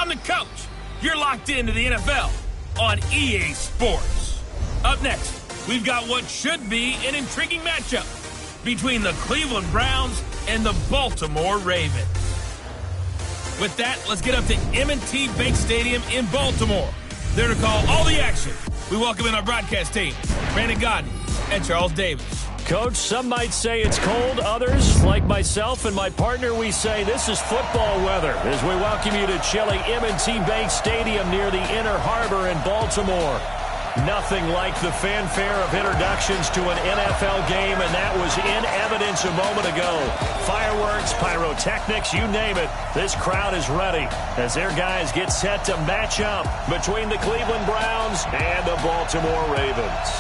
I'm the coach. You're locked into the NFL on EA Sports. Up next, we've got what should be an intriguing matchup between the Cleveland Browns and the Baltimore Ravens. With that, let's get up to M&T Bank Stadium in Baltimore. There to call all the action, we welcome in our broadcast team, Brandon Gaudin and Charles Davis. Coach, some might say it's cold. Others, like myself and my partner, we say this is football weather as we welcome you to chilly M&T Bank Stadium near the Inner Harbor in Baltimore. Nothing like the fanfare of introductions to an NFL game, and that was in evidence a moment ago. Fireworks, pyrotechnics, you name it. This crowd is ready as their guys get set to match up between the Cleveland Browns and the Baltimore Ravens.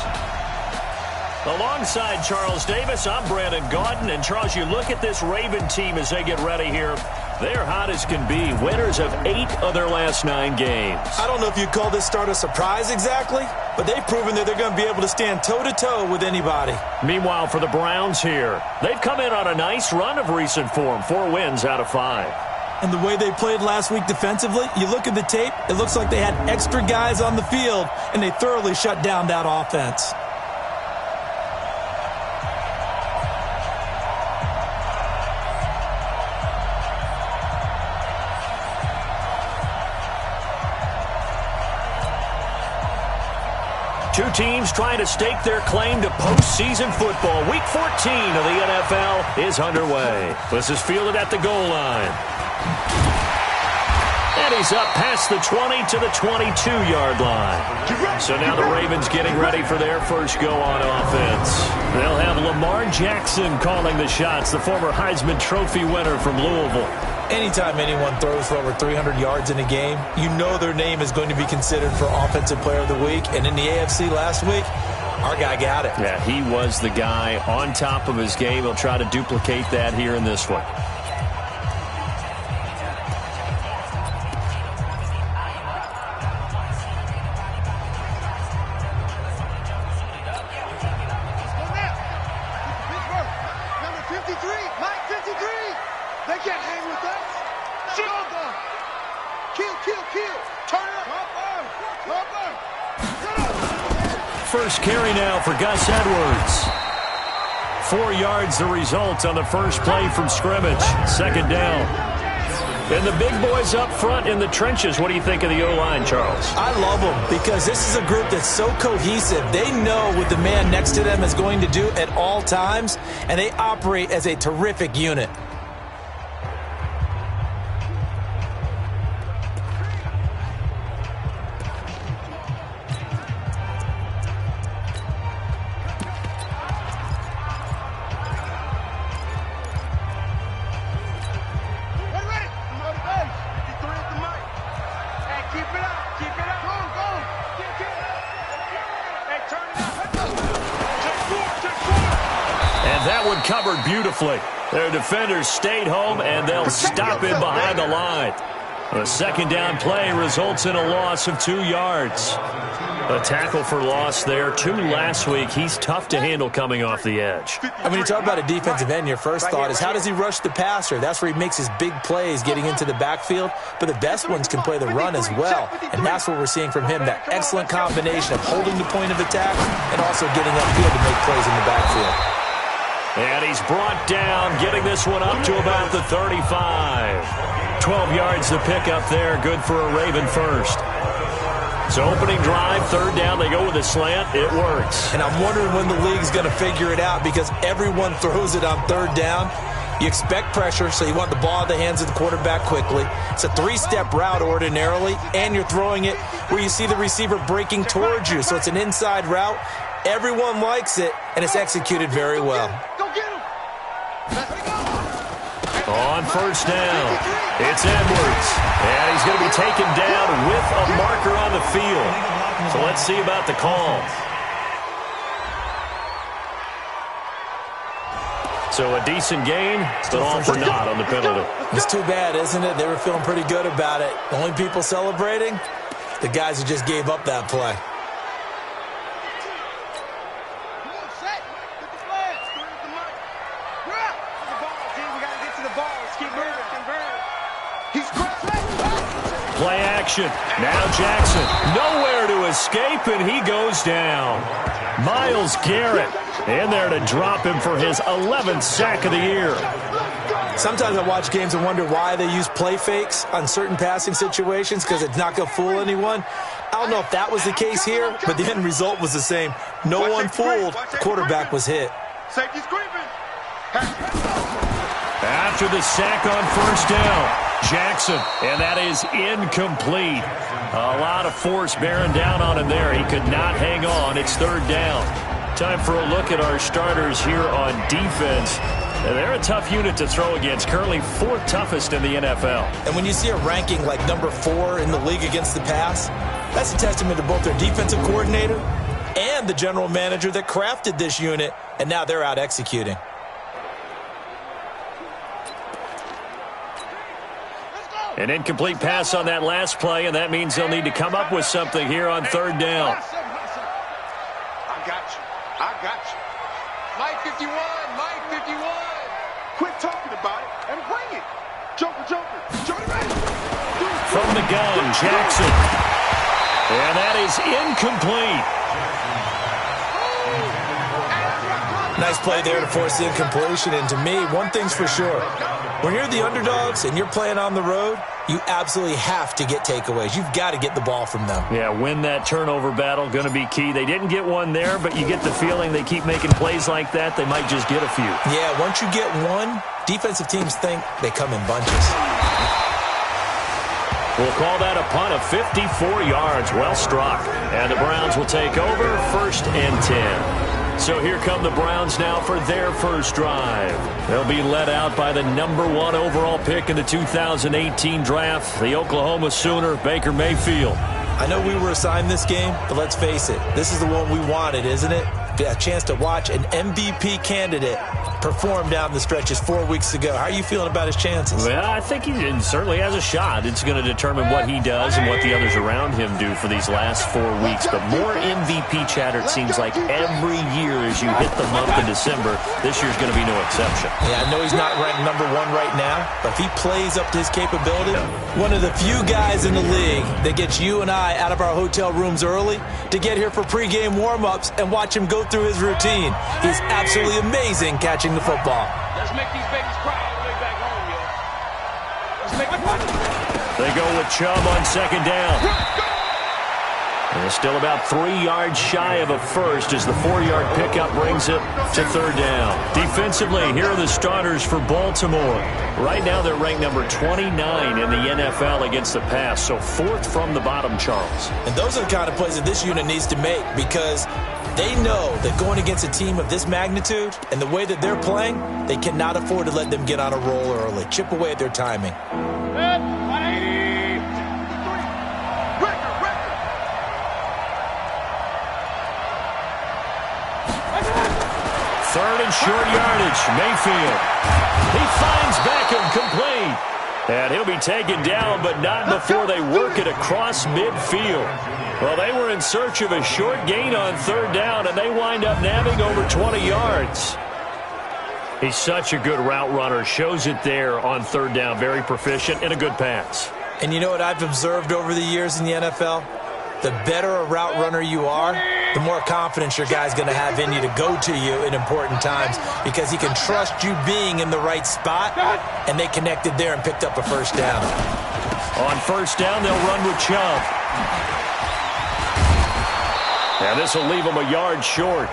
Alongside Charles Davis, I'm Brandon Gaudin. And Charles, you look at this Raven team as they get ready here. They're hot as can be. Winners of 8 of their last 9 games. I don't know if you'd call this start a surprise exactly, but they've proven that they're going to be able to stand toe-to-toe with anybody. Meanwhile, for the Browns here, they've come in on a nice run of recent form. 4 wins out of 5. And the way they played last week defensively, you look at the tape, it looks like they had extra guys on the field, and they thoroughly shut down that offense. Two teams trying to stake their claim to postseason football. Week 14 of the NFL is underway. This is fielded at the goal line. And he's up past the 20 to the 22-yard line. So now the Ravens getting ready for their first go on offense. They'll have Lamar Jackson calling the shots, the former Heisman Trophy winner from Louisville. Anytime anyone throws for over 300 yards in a game, you know their name is going to be considered for Offensive Player of the Week. And in the AFC last week, our guy got it. Yeah, he was the guy on top of his game. He'll try to duplicate that here in this one. First carry now for Gus Edwards. 4 yards the result on the first play from scrimmage. Second down. And the big boys up front in the trenches. What do you think of the O-line, Charles? I love them because this is a group that's so cohesive. They know what the man next to them is going to do at all times, and they operate as a terrific unit. Covered beautifully. Their defenders stayed home, and they'll stop him behind the line. A second down play results in a loss of 2 yards. A tackle for loss there. 2 last week. He's tough to handle coming off the edge. And when you talk about a defensive end, your first thought is how does he rush the passer? That's where he makes his big plays getting into the backfield. But the best ones can play the run as well. And that's what we're seeing from him, that excellent combination of holding the point of attack and also getting upfield to make plays in the backfield. And he's brought down, getting this one up to about the 35. 12 yards to pick up there, good for a Raven first. So opening drive, third down, they go with a slant. It works. And I'm wondering when the league's going to figure it out because everyone throws it on third down. You expect pressure, so you want the ball in the hands of the quarterback quickly. It's a 3-step route ordinarily, and you're throwing it where you see the receiver breaking towards you. So it's an inside route. Everyone likes it, and it's executed very well. On first down, it's Edwards. And he's going to be taken down with a marker on the field. So let's see about the call. So a decent gain, but all for naught on the penalty. It's too bad, isn't it? They were feeling pretty good about it. The only people celebrating, the guys who just gave up that play. play action. Now Jackson, nowhere to escape, and he goes down. Myles Garrett in there to drop him for his 11th sack of the year. Sometimes I watch games and wonder why they use play fakes on certain passing situations, because it's not going to fool anyone. I don't know if that was the case here, but the end result was the same. No one fooled. The quarterback was hit. Safety screaming. After the sack on first down, Jackson, and that is incomplete. A lot of force bearing down on him there. He could not hang on. It's third down. Time for a look at our starters here on defense. They're a tough unit to throw against, currently 4th toughest in the NFL. And when you see a ranking like number 4 in the league against the pass, that's a testament to both their defensive coordinator and the general manager that crafted this unit, and now they're out executing. An incomplete pass on that last play, and that means they'll need to come up with something here on third down. I got you. I got you. Mike 51, Mike 51. Quit talking about it and bring it. Joker, Joker, Joker, man. From the gun, Jackson. And that is incomplete. Nice play there to force the incompletion. And to me, one thing's for sure. When you're the underdogs and you're playing on the road, you absolutely have to get takeaways. You've got to get the ball from them. Yeah, win that turnover battle, going to be key. They didn't get one there, but you get the feeling they keep making plays like that, they might just get a few. Yeah, once you get one, defensive teams think they come in bunches. We'll call that a punt of 54 yards. Well struck. And the Browns will take over, 1st and 10. So here come the Browns now for their first drive. They'll be led out by the number 1 overall pick in the 2018 draft, the Oklahoma Sooner, Baker Mayfield. I know we were assigned this game, but let's face it, this is the one we wanted, isn't it? A chance to watch an MVP candidate perform down the stretches 4 weeks ago. How are you feeling about his chances? Well, I think he certainly has a shot. It's going to determine what he does and what the others around him do for these last 4 weeks. But more MVP chatter, it seems like, every year as you hit the month of December. This year's going to be no exception. Yeah, I know he's not ranked number 1 right now, but if he plays up to his capability, one of the few guys in the league that gets you and I out of our hotel rooms early to get here for pregame warm-ups and watch him go through his routine. He's absolutely amazing catching the football. Let's make these babies cry all the way back home, yo. Let's make them cry. They go with Chubb on second down. And they're still about 3 yards shy of a first as the 4-yard pickup brings it to third down. Defensively, here are the starters for Baltimore. Right now they're ranked number 29 in the NFL against the pass, so 4th from the bottom, Charles. And those are the kind of plays that this unit needs to make, because they know that going against a team of this magnitude and the way that they're playing, they cannot afford to let them get on a roll early. Chip away at their timing. Third and short yardage, Mayfield. He finds Beckham complete. And he'll be taken down, but not before they work it across midfield. Well, they were in search of a short gain on third down, and they wind up nabbing over 20 yards. He's such a good route runner. Shows it there on third down. Very proficient and a good pass. And you know what I've observed over the years in the NFL? The better a route runner you are, the more confidence your guy's going to have in you to go to you in important times, because he can trust you being in the right spot, and they connected there and picked up a first down. On first down, they'll run with Chubb. And this will leave him a yard short.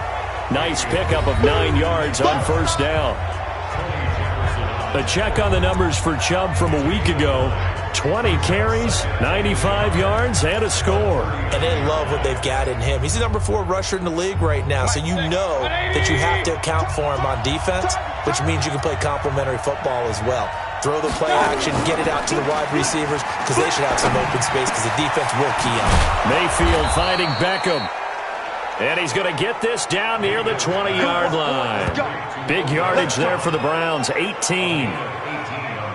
Nice pickup of 9 yards on first down. A check on the numbers for Chubb from a week ago. 20 carries, 95 yards, and a score. And they love what they've got in him. He's the number 4 rusher in the league right now, so you know that you have to account for him on defense, which means you can play complementary football as well. Throw the play action, get it out to the wide receivers, because they should have some open space, because the defense will key on it. Mayfield finding Beckham. And he's going to get this down near the 20-yard line. Big yardage there for the Browns, 18.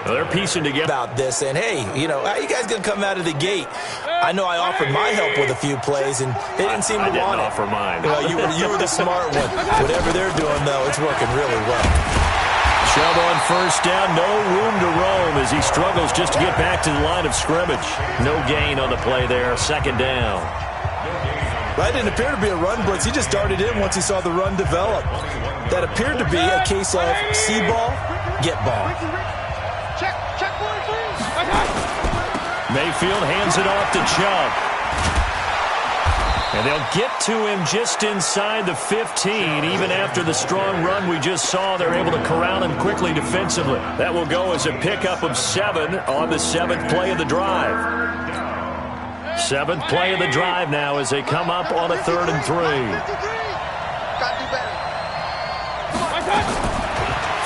Well, they're piecing together about this, and hey, you know, how you guys going to come out of the gate? I know I offered my help with a few plays, and they didn't seem to want it. I didn't offer mine. Well, you were the smart one. Whatever they're doing, though, it's working really well. Chubb on first down, no room to roam as he struggles just to get back to the line of scrimmage. No gain on the play there, second down. That didn't appear to be a run blitz. He just darted in once he saw the run develop. That appeared to be a case of see ball, get ball. Mayfield hands it off to Chubb. And they'll get to him just inside the 15. Even after the strong run we just saw, they're able to corral him quickly defensively. That will go as a pickup of 7 on the 7th play of the drive. 7th play of the drive now as they come up on a 3rd and 3.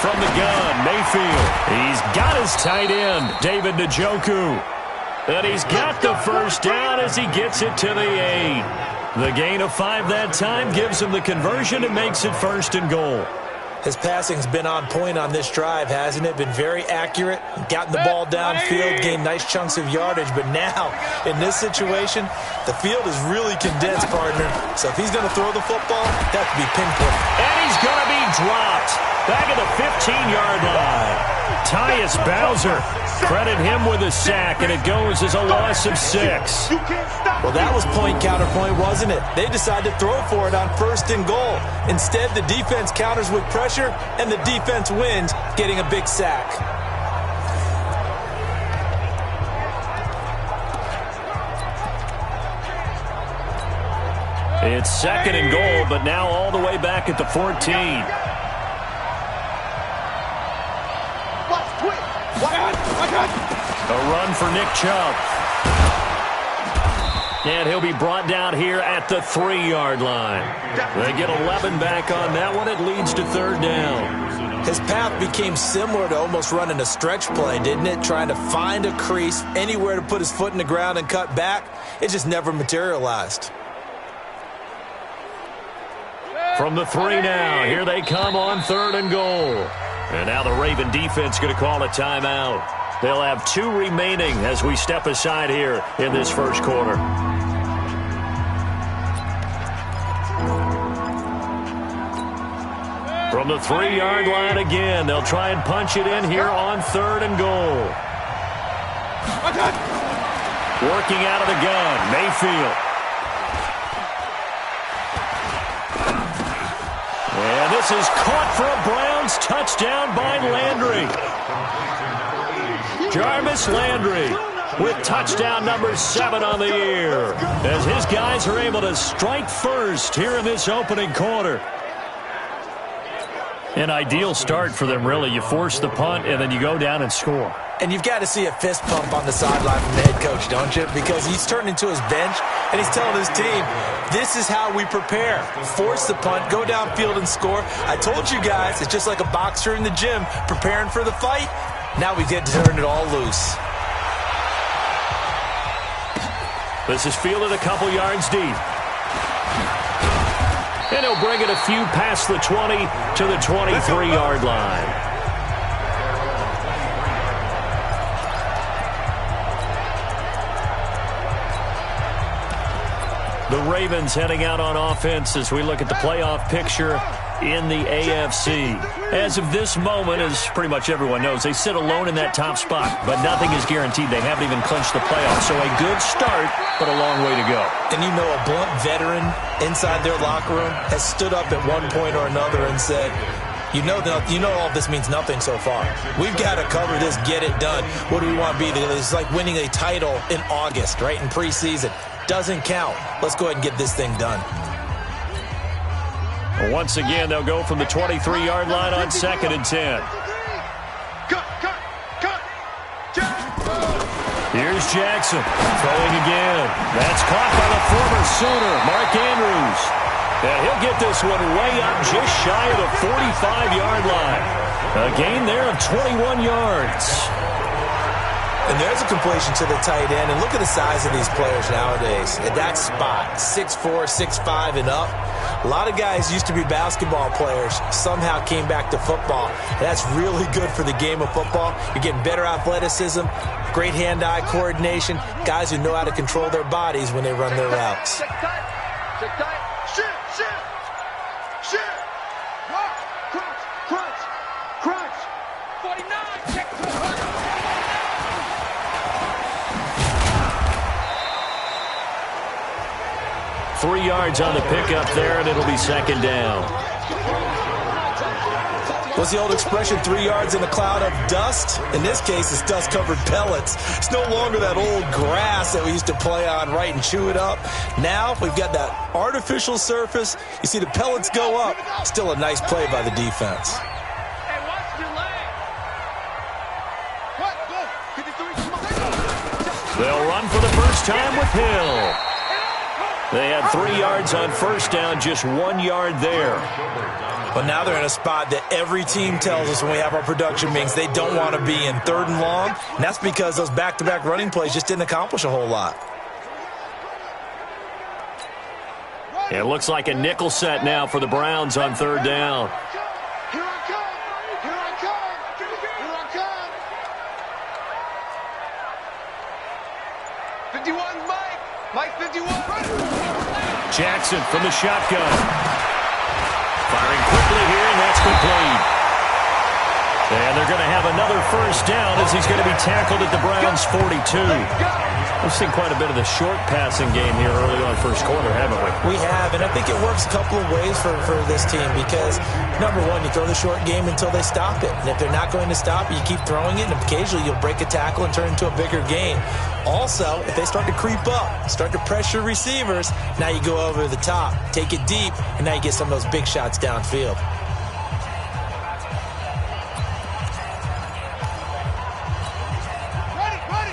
From the gun, Mayfield. He's got his tight end, David Njoku. And he's got the first down as he gets it to the 8. The gain of 5 that time gives him the conversion and makes it 1st and goal. His passing's been on point on this drive, hasn't it? Been very accurate, gotten the ball downfield, gained nice chunks of yardage. But now, in this situation, the field is really condensed, partner. So if he's going to throw the football, that has to be pinpoint. And he's going to be dropped back at the 15-yard line. Tyus Bowser, credit him with a sack, and it goes as a loss of 6. Well, that was point counterpoint, wasn't it? They decided to throw for it on 1st and goal. Instead, the defense counters with pressure, and the defense wins, getting a big sack. It's 2nd and goal, but now all the way back at the 14. A run for Nick Chubb. And he'll be brought down here at the 3-yard line. They get 11 back on that one. It leads to 3rd down. His path became similar to almost running a stretch play, didn't it? Trying to find a crease, anywhere to put his foot in the ground and cut back. It just never materialized. From the 3 now, here they come on 3rd and goal. And now the Raven defense going to call a timeout. They'll have 2 remaining as we step aside here in this first quarter. From the 3-yard line again, they'll try and punch it in here on 3rd and goal. Working out of the gun, Mayfield. And this is caught for a Browns touchdown by Landry. Jarvis Landry with touchdown number 7 on the year as his guys are able to strike first here in this opening quarter. An ideal start for them, really. You force the punt, and then you go down and score. And you've got to see a fist pump on the sideline from the head coach, don't you? Because he's turned into his bench, and he's telling his team, this is how we prepare. Force the punt, go downfield and score. I told you guys, it's just like a boxer in the gym preparing for the fight. Now we get to turn it all loose. This is fielded a couple yards deep. And he'll bring it a few past the 20 to the 23-yard line. The Ravens heading out on offense as we look at the playoff picture in the AFC. As of this moment, as pretty much everyone knows, they sit alone in that top spot, but nothing is guaranteed. They haven't even clinched the playoffs, so a good start, but a long way to go. And you know, a blunt veteran inside their locker room has stood up at one point or another and said, you know all this means nothing so far. We've got to cover this, get it done. What do we want to be? It's like winning a title in August, right, in preseason. Doesn't count. Let's go ahead and get this thing done. Once again, they'll go from the 23-yard line on 2nd and 10. Here's Jackson throwing again. That's caught by the former Sooner, Mark Andrews. And he'll get this one way up just shy of the 45-yard line. A gain there of 21 yards. And there's a completion to the tight end. And look at the size of these players nowadays. At that spot, 6'4", 6'5", and up. A lot of guys used to be basketball players, somehow came back to football. And that's really good for the game of football. You're getting better athleticism, great hand-eye coordination, guys who know how to control their bodies when they run their routes. Check tight. Check tight. Shit. Crunch. 3 yards on the pickup there, and it'll be second down. What's the old expression, 3 yards in a cloud of dust? In this case, it's dust-covered pellets. It's no longer that old grass that we used to play on, right, and chew it up. Now we've got that artificial surface. You see the pellets go up. Still a nice play by the defense. They'll run for the first time with Hill. They had 3 yards on first down, just 1 yard there. But now they're in a spot that every team tells us when we have our production meetings they don't want to be in, 3rd and long. And that's because those back-to-back running plays just didn't accomplish a whole lot. It looks like a nickel set now for the Browns on 3rd down. Here I come! Here I come! Here I come! 51, Mike! Mike 51! Jackson from the shotgun. Firing quickly here, and that's complete. And they're going to have another first down as he's going to be tackled at the Browns' 42. We've seen quite a bit of the short passing game here early on first quarter, haven't we? We have, and I think it works a couple of ways for this team because, number one, you throw the short game until they stop it. And if they're not going to stop it, you keep throwing it, and occasionally you'll break a tackle and turn it into a bigger game. Also, if they start to creep up, start to pressure receivers, now you go over the top, take it deep, and now you get some of those big shots downfield.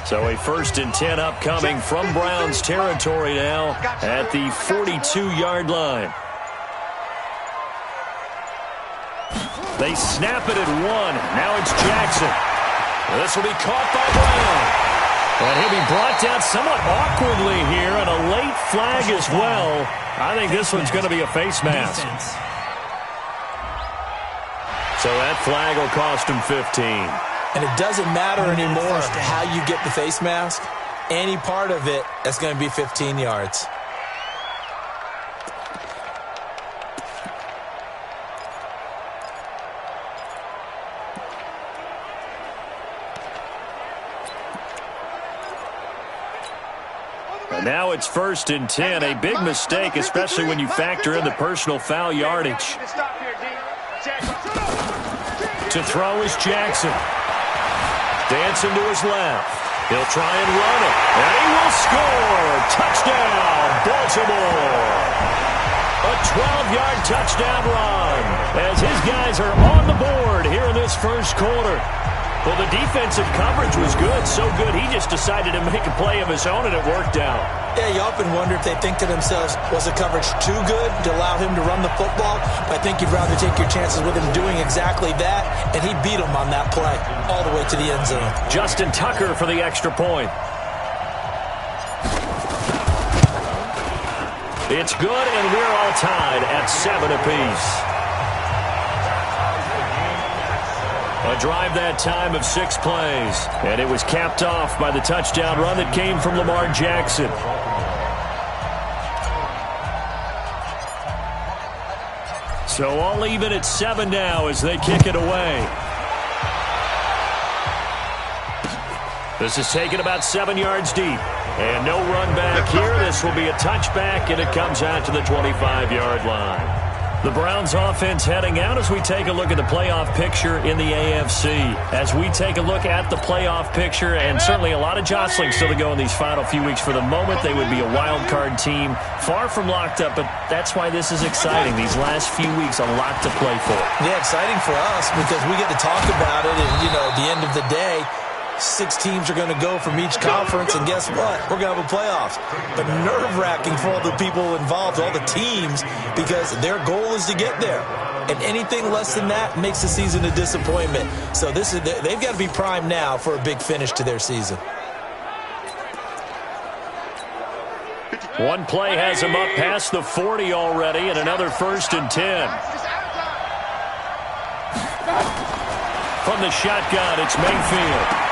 So a 1st and 10 upcoming from Browns territory now at the 42-yard line. They snap it at 1. Now it's Jackson. This will be caught by Brown. And he'll be brought down somewhat awkwardly here, and a late flag as well. I think this one's going to be a face mask. So that flag will cost him 15. And it doesn't matter anymore how you get the face mask. Any part of it, that's going to be 15 yards. And now it's 1st and 10. A big mistake, especially when you factor in the personal foul yardage. To throw is Jackson. Dancing to his left. He'll try and run it. And he will score. Touchdown, Baltimore. A 12-yard touchdown run as his guys are on the board here in this first quarter. Well, the defensive coverage was good, so good he just decided to make a play of his own, and it worked out. Yeah, you often wonder if they think to themselves, was the coverage too good to allow him to run the football? But I think you'd rather take your chances with him doing exactly that, and he beat him on that play all the way to the end zone. Justin Tucker for the extra point. It's good, and we're all tied at 7 apiece. A drive that time of 6 plays, and it was capped off by the touchdown run that came from Lamar Jackson. So all even at 7 now as they kick it away. This is taken about 7 yards deep, and no run back here. This will be a touchback, and it comes out to the 25-yard line. The Browns offense heading out as we take a look at the playoff picture in the AFC. As we take a look at the playoff picture, and certainly a lot of jostling still to go in these final few weeks. For the moment, they would be a wild card team, far from locked up, but that's why this is exciting. These last few weeks, a lot to play for. Yeah, exciting for us because we get to talk about it, and, at the end of the day, 6 teams are going to go from each conference, and guess what? We're going to have a playoffs. But nerve-wracking for all the people involved, all the teams, because their goal is to get there. And anything less than that makes the season a disappointment. So they've got to be primed now for a big finish to their season. One play has him up past the 40 already, and another 1st and 10. From the shotgun, it's Mayfield.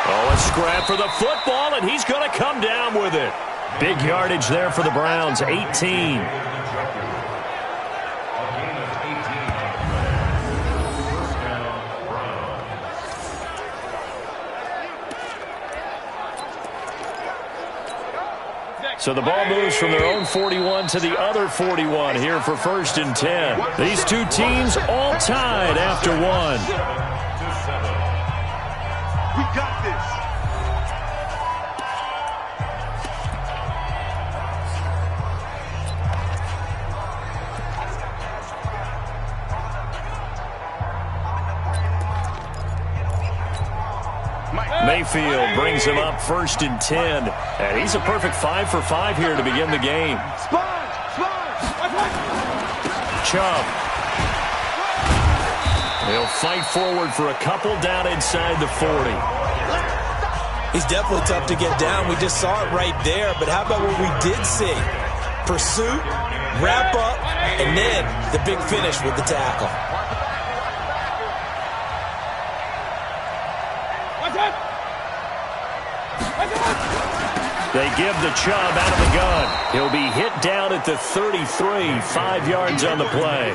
Oh, a scrap for the football, and he's going to come down with it. Big yardage there for the Browns, 18. So the ball moves from their own 41 to the other 41 here for 1st and 10. These two teams all tied after one. We got this. Mayfield brings him up 1st and 10. And he's a perfect 5 for 5 here to begin the game. Chubb. He'll fight forward for a couple down inside the 40. He's definitely tough to get down. We just saw it right there. But how about what we did see? Pursuit, wrap up, and then the big finish with the tackle. They give the Chubb out of the gun. He'll be hit down at the 33, 5 yards on the play.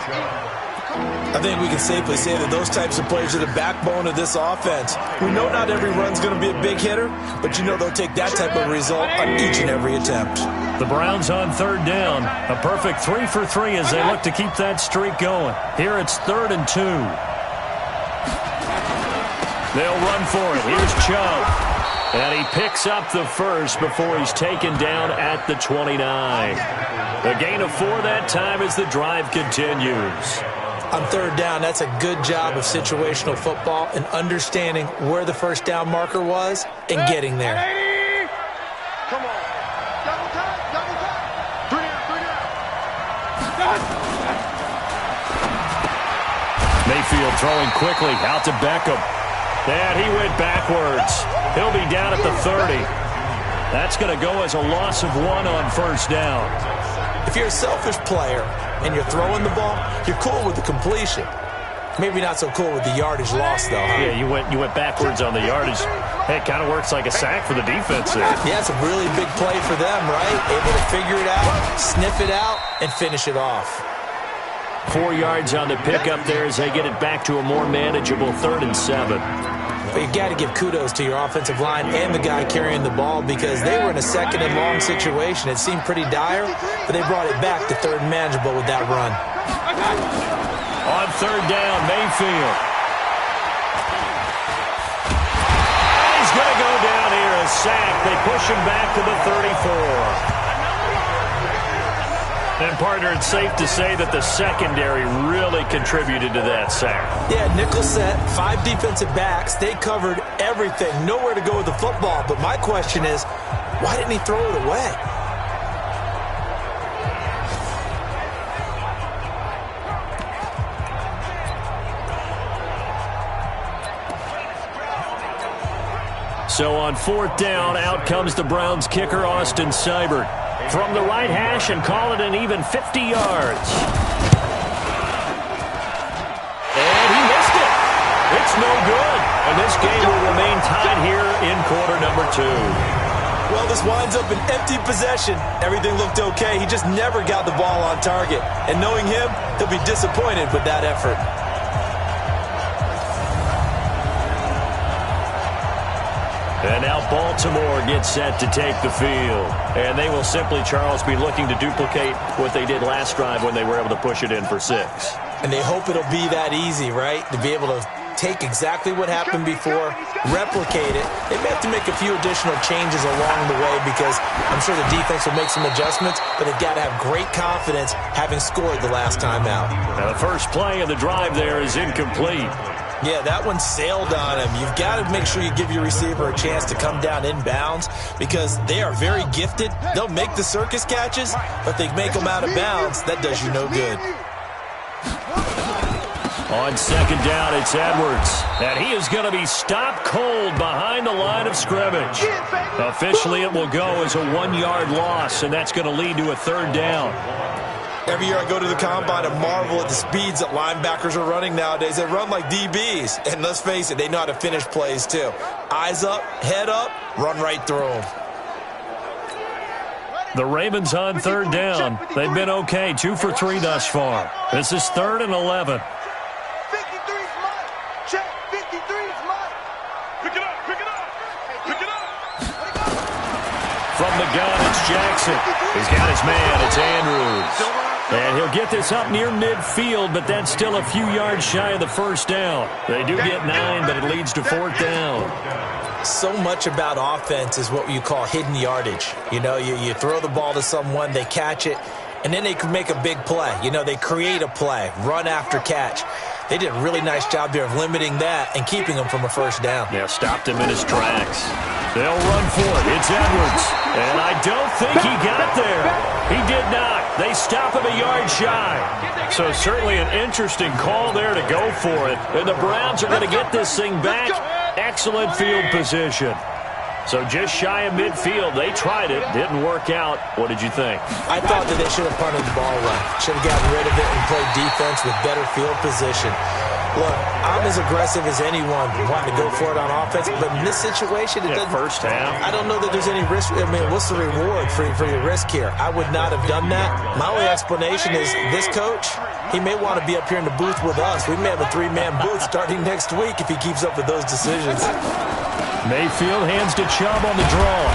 I think we can safely say that those types of plays are the backbone of this offense. We know not every run's going to be a big hitter, but you know they'll take that type of result on each and every attempt. The Browns on 3rd down. A perfect 3 for 3 as they look to keep that streak going. Here it's 3rd and 2. They'll run for it. Here's Chubb. And he picks up the first before he's taken down at the 29. A gain of 4 that time as the drive continues. On 3rd down, that's a good job of situational football and understanding where the first down marker was and getting there. Come on. Double time. 3 down. Mayfield throwing quickly out to Beckham. And he went backwards. He'll be down at the 30. That's going to go as a loss of 1 on 1st down. If you're a selfish player and you're throwing the ball, you're cool with the completion. Maybe not so cool with the yardage loss, though, huh? Yeah, you went backwards on the yardage. Hey, it kind of works like a sack for the defense there. Yeah, it's a really big play for them, right? Able to figure it out, sniff it out, and finish it off. 4 yards on the pickup there as they get it back to a more manageable 3rd and 7. But you got to give kudos to your offensive line and the guy carrying the ball because they were in a 2nd and long situation. It seemed pretty dire, but they brought it back to 3rd and manageable with that run. On 3rd down, Mayfield. He's going to go down here, a sack. They push him back to the 34. And, partner, it's safe to say that the secondary really contributed to that sack. Yeah, nickel set, 5 defensive backs. They covered everything. Nowhere to go with the football. But my question is, why didn't he throw it away? So on 4th down, out comes the Browns kicker, Austin Seibert. From the right hash and call it an even 50 yards. And he missed it. It's no good. And this game will remain tied here in quarter number 2. Well, this winds up an empty possession. Everything looked okay. He just never got the ball on target. And knowing him, he'll be disappointed with that effort. And now Baltimore gets set to take the field. And they will simply, Charles, be looking to duplicate what they did last drive when they were able to push it in for 6. And they hope it'll be that easy, right? To be able to take exactly what happened before, replicate it. They may have to make a few additional changes along the way because I'm sure the defense will make some adjustments, but they've got to have great confidence having scored the last time out. Now the first play of the drive there is incomplete. Yeah, that one sailed on him. You've got to make sure you give your receiver a chance to come down inbounds because they are very gifted. They'll make the circus catches, but they make them out of bounds. That does you no good. On 2nd down, it's Edwards. And he is going to be stopped cold behind the line of scrimmage. Officially, it will go as a 1-yard loss, and that's going to lead to a 3rd down. Every year I go to the combine and marvel at the speeds that linebackers are running nowadays. They run like DBs. And let's face it, they know how to finish plays too. Eyes up, head up, run right through them. The Ravens on 3rd down. They've been okay, 2 for 3 thus far. This is 3rd and 11. 53's mine. Check. 53's mine. Pick it up. Pick it up. Pick it up. From the gun, it's Jackson. He's got his man. It's Andrews. And he'll get this up near midfield, but that's still a few yards shy of the first down. They do get 9, but it leads to 4th down. So much about offense is what you call hidden yardage. You know, you throw the ball to someone, they catch it, and then they can make a big play. You know, they create a play, run after catch. They did a really nice job there of limiting that and keeping him from a first down. Yeah, stopped him in his tracks. They'll run for it. It's Edwards. And I don't think he got there. He did not. They stop him a yard shy. So certainly an interesting call there to go for it. And the Browns are going to get this thing back. Excellent field position. So just shy of midfield. They tried it. Didn't work out. What did you think? I thought that they should have punted the ball away. Should have gotten rid of it and played defense with better field position. Look, I'm as aggressive as anyone wanting to go for it on offense, but in this situation, it doesn't. First half. I don't know that there's any risk. I mean, what's the reward for your risk here? I would not have done that. My only explanation is this coach, he may want to be up here in the booth with us. We may have a 3-man booth starting next week if he keeps up with those decisions. Mayfield hands to Chubb on the draw.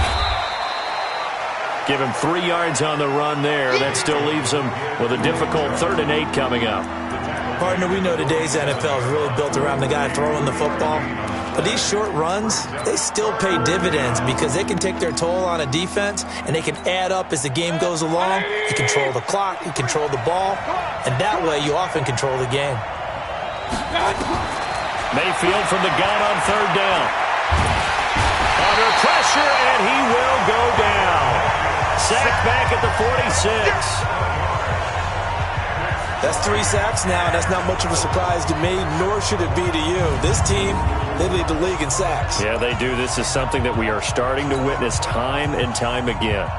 Give him 3 yards on the run there. That still leaves him with a difficult 3rd and 8 coming up. Partner, we know today's NFL is really built around the guy throwing the football. But these short runs, they still pay dividends because they can take their toll on a defense and they can add up as the game goes along. You control the clock, you control the ball, and that way you often control the game. Mayfield from the gun on 3rd down. Under pressure, and he will go down. Sacked back at the 46. That's 3 sacks now. That's not much of a surprise to me, nor should it be to you. This team, they lead the league in sacks. Yeah, they do. This is something that we are starting to witness time and time again.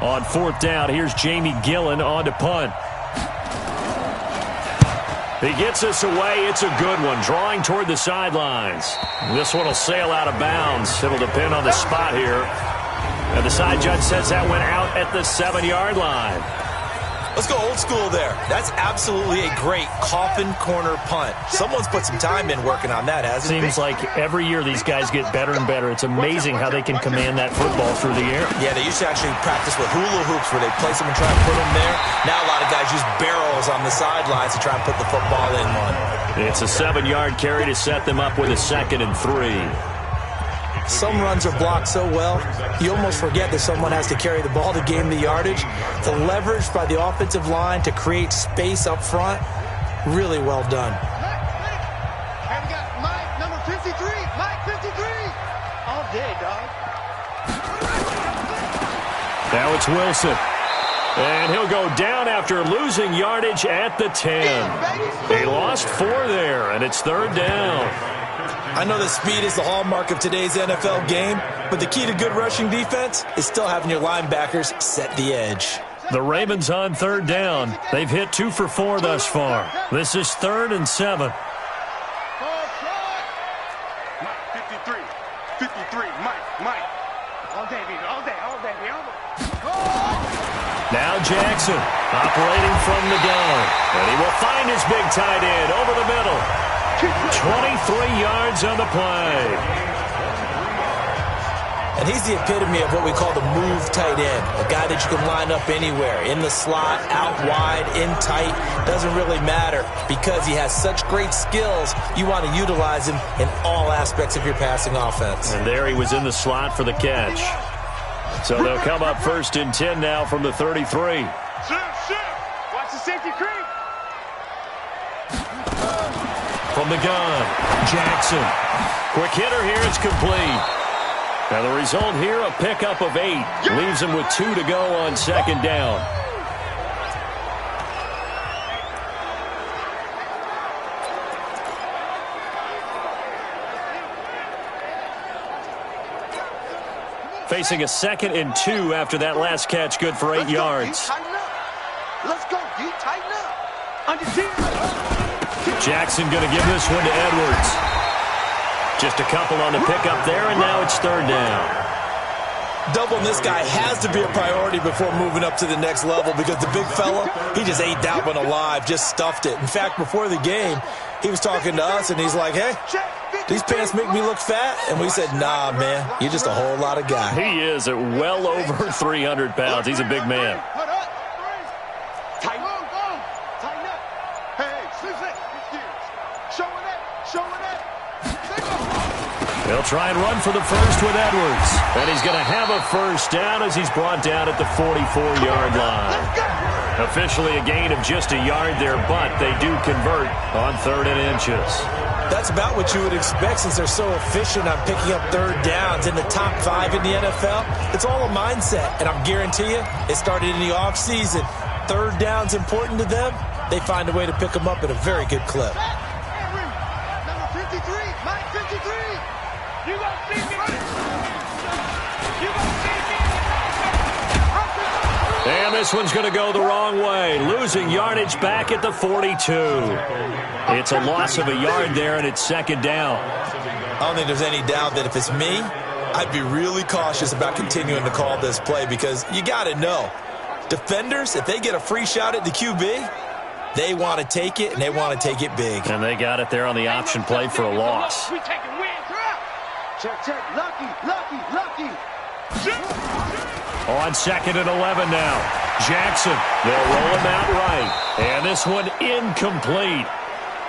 On 4th down, here's Jamie Gillen on to punt. He gets us away. It's a good one, drawing toward the sidelines. This one will sail out of bounds. It'll depend on the spot here. And the side judge says that went out at the 7-yard line. Let's go old school there. That's absolutely a great coffin corner punt. Someone's put some time in working on that, hasn't it? Seems like every year these guys get better and better. It's amazing how they can command that football through the air. Yeah, they used to actually practice with hula hoops where they place them and try to put them there. Now a lot of guys use barrels on the sidelines to try and put the football in one. It's a 7-yard carry to set them up with a 2nd and 3. Some runs are blocked so well, you almost forget that someone has to carry the ball to gain the yardage. The leverage by the offensive line to create space up front, really well done. And we got Mike, number 53. Mike, 53. All day, dog. Now it's Wilson. And he'll go down after losing yardage at the 10. They lost 4 there, and it's 3rd down. I know that speed is the hallmark of today's NFL game, but the key to good rushing defense is still having your linebackers set the edge. The Ravens on 3rd down. They've hit 2 for 4 thus far. This is 3rd and 7. Mike, 53. 53. Mike. All day, baby. All day, baby. Now Jackson operating from the gun. And he will find his big tight end over the middle. 23 yards on the play. And he's the epitome of what we call the move tight end. A guy that you can line up anywhere. In the slot, out wide, in tight. Doesn't really matter because he has such great skills. You want to utilize him in all aspects of your passing offense. And there he was in the slot for the catch. So they'll come up 1st and 10 now from the 33. Shoot. Watch the safety creep. From the gun, Jackson. Quick hitter here, it's complete. Now the result here, a pickup of 8. Leaves him with 2 to go on 2nd down. Facing a 2nd and 2 after that last catch, good for 8 yards. Let's go, D. Tighten up. On your team. Jackson going to give this one to Edwards. Just a couple on the pickup there, and now it's 3rd down. Doubling this guy has to be a priority before moving up to the next level because the big fella, he just ate that one alive, just stuffed it. In fact, before the game, he was talking to us, and he's like, hey, These pants make me look fat? And we said, nah, man, you're just a whole lot of guy. He is at well over 300 pounds. He's a big man. Tighten up. Hey, showing it. They'll try and run for the first with Edwards. And he's going to have a first down as he's brought down at the 44-yard line. Officially a gain of just a yard there, but they do convert on 3rd and inches. That's about what you would expect since they're so efficient on picking up 3rd downs in the top 5 in the NFL. It's all a mindset, and I'm guarantee you it started in the offseason. 3rd down's important to them. They find a way to pick them up at a very good clip. Number 53, Mike 53. You gonna see me? And this one's going to go the wrong way, losing yardage back at the 42. It's a loss of a yard there, and it's 2nd down. I don't think there's any doubt that if it's me, I'd be really cautious about continuing to call this play because you got to know, defenders, if they get a free shot at the QB, they want to take it, and they want to take it big. And they got it there on the option play for a loss. We taking wins. Check. Lucky. On 2nd and 11 now. Jackson, they'll roll him out right. And this one incomplete.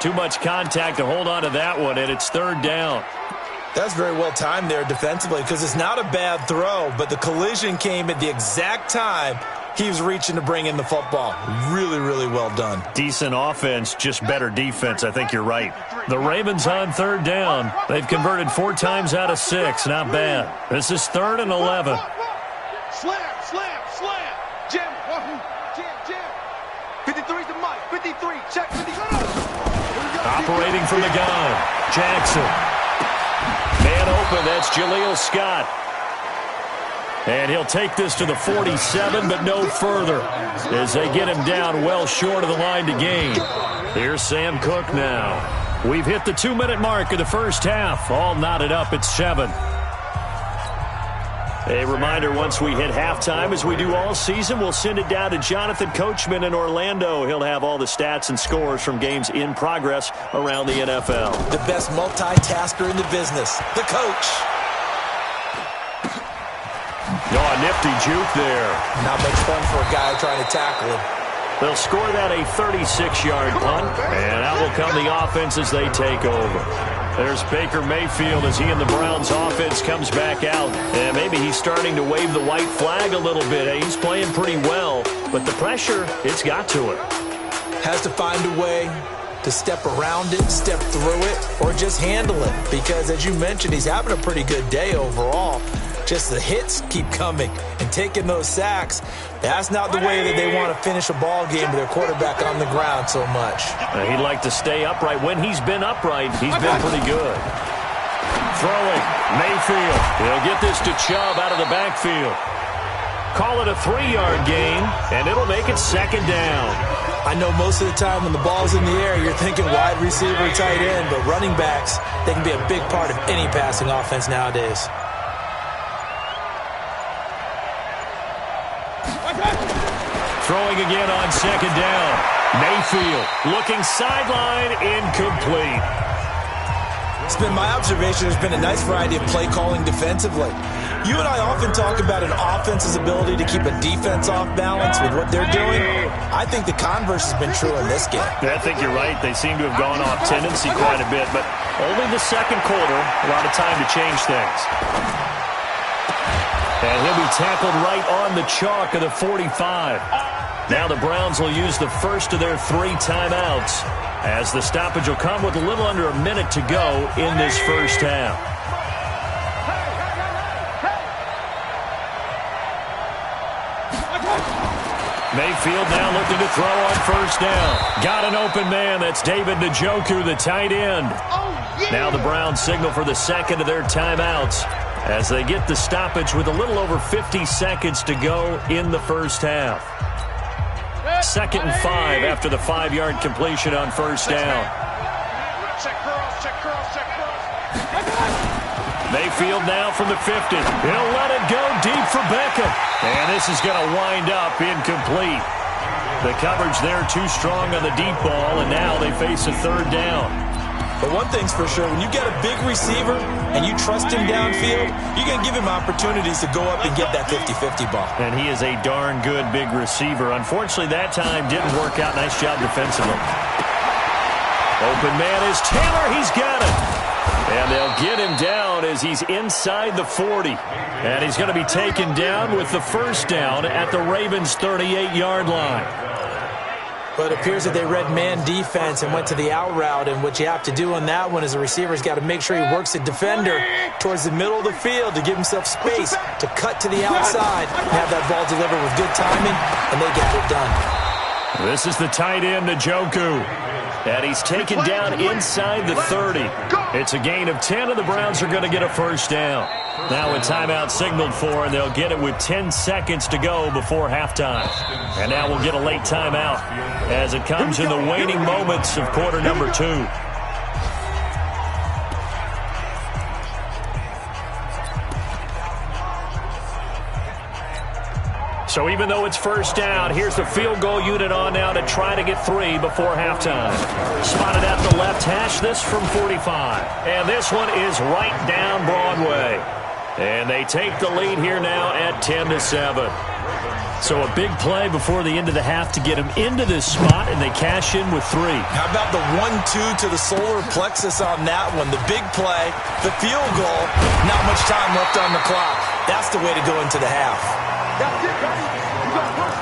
Too much contact to hold on to that one, and it's 3rd down. That's very well timed there defensively because it's not a bad throw, but the collision came at the exact time he was reaching to bring in the football. Really, really well done. Decent offense, just better defense. I think you're right. The Ravens on 3rd down. They've converted 4 times out of 6. Not bad. This is 3rd and 11. Slam. Jim. 53's the Mike. 53. Check. 53. Operating from the gun. Jackson. Man open. That's Jaleel Scott. And he'll take this to the 47, but no further as they get him down well short of the line to gain. Here's Sam Cook now. We've hit the 2-minute mark of the first half. All knotted up at 7. A reminder, once we hit halftime, as we do all season, we'll send it down to Jonathan Coachman in Orlando. He'll have all the stats and scores from games in progress around the NFL. The best multitasker in the business, the coach. Oh, nifty juke there. Not much fun for a guy trying to tackle him. They'll score that a 36-yard punt, and out will come the offense as they take over. There's Baker Mayfield as he and the Browns offense comes back out. And maybe he's starting to wave the white flag a little bit. He's playing pretty well, but the pressure, it's got to him. Has to find a way to step around it, step through it, or just handle it. Because as you mentioned, he's having a pretty good day overall. Just the hits keep coming and taking those sacks. That's not the way that they want to finish a ball game with their quarterback on the ground so much. He'd like to stay upright. When he's been upright, he's been pretty good. Throwing, Mayfield. He'll get this to Chubb out of the backfield. Call it a 3-yard gain, and it'll make it 2nd down. I know most of the time when the ball's in the air, you're thinking wide receiver, tight end, but running backs, they can be a big part of any passing offense nowadays. Throwing again on 2nd down. Mayfield looking sideline, incomplete. It's been my observation there's been a nice variety of play calling defensively. You and I often talk about an offense's ability to keep a defense off balance with what they're doing. I think the converse has been true in this game. I think you're right. They seem to have gone off tendency quite a bit, but only the 2nd quarter, a lot of time to change things. And he'll be tackled right on the chalk of the 45. Now the Browns will use the first of their 3 timeouts as the stoppage will come with a little under a minute to go in this first half. Mayfield now looking to throw on 1st down. Got an open man. That's David Njoku, the tight end. Now the Browns signal for the 2nd of their timeouts as they get the stoppage with a little over 50 seconds to go in the first half. 2nd and 5 after the 5-yard completion on 1st down. Check cross. Mayfield now from the 50. He'll let it go deep for Beckham. And this is going to wind up incomplete. The coverage there too strong on the deep ball, and now they face a 3rd down. But one thing's for sure, when you get a big receiver and you trust him downfield, you're going to give him opportunities to go up and get that 50-50 ball. And he is a darn good big receiver. Unfortunately, that time didn't work out. Nice job defensively. Open man is Taylor. He's got it. And they'll get him down as he's inside the 40. And he's going to be taken down with the first down at the Ravens' 38-yard line. But it appears that they read man defense and went to the out route. And what you have to do on that one is the receiver's got to make sure he works the defender towards the middle of the field to give himself space to cut to the outside and have that ball delivered with good timing, and they got it done. This is the tight end, Njoku. And he's taken down inside the 30. It's a gain of 10, and the Browns are going to get a first down. Now a timeout signaled for, and they'll get it with 10 seconds to go before halftime. And now we'll get a late timeout as it comes in the waning moments of quarter number 2. So even though it's first down, here's the field goal unit on now to try to get 3 before halftime. Spotted at the left hash, this from 45. And this one is right down Broadway. And they take the lead here now at 10-7. So a big play before the end of the half to get him into this spot, and they cash in with 3. How about the 1-2 to the solar plexus on that one? The big play, the field goal, not much time left on the clock. That's the way to go into the half. That's it, buddy. You got work.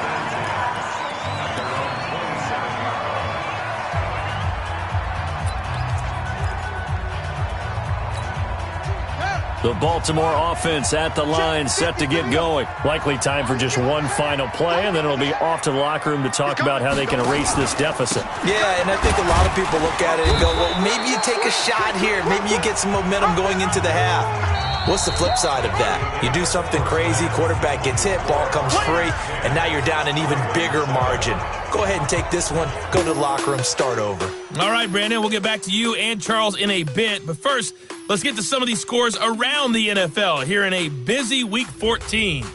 The Baltimore offense at the line, set to get going. Likely time for just one final play, and then it'll be off to the locker room to talk about how they can erase this deficit. Yeah, and I think a lot of people look at it and go, well, maybe you take a shot here. Maybe you get some momentum going into the half. What's the flip side of that? You do something crazy, quarterback gets hit, ball comes free, and now you're down an even bigger margin. Go ahead and take this one, go to the locker room, start over. All right, Brandon, we'll get back to you and Charles in a bit. But first, let's get to some of these scores around the NFL here in a busy Week 14.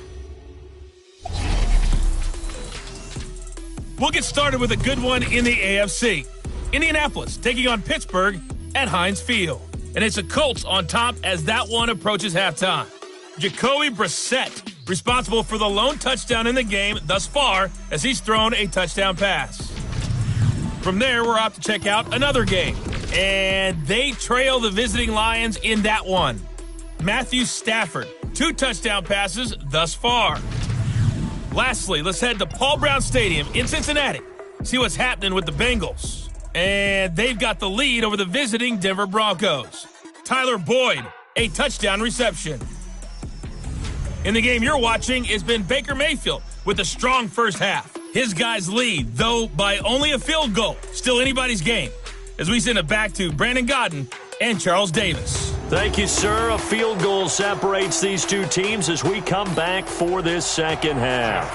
We'll get started with a good one in the AFC. Indianapolis taking on Pittsburgh at Heinz Field. And it's the Colts on top as that one approaches halftime. Jacoby Brissett, responsible for the lone touchdown in the game thus far as he's thrown a touchdown pass. From there, we're off to check out another game. And they trail the visiting Lions in that one. Matthew Stafford, 2 touchdown passes thus far. Lastly, let's head to Paul Brown Stadium in Cincinnati. See what's happening with the Bengals. And they've got the lead over the visiting Denver Broncos. Tyler Boyd, a touchdown reception. In the game you're watching has been Baker Mayfield with a strong first half. His guys lead, though by only a field goal. Still anybody's game. As we send it back to Brandon Godden and Charles Davis. Thank you, sir. A field goal separates these two teams as we come back for this second half.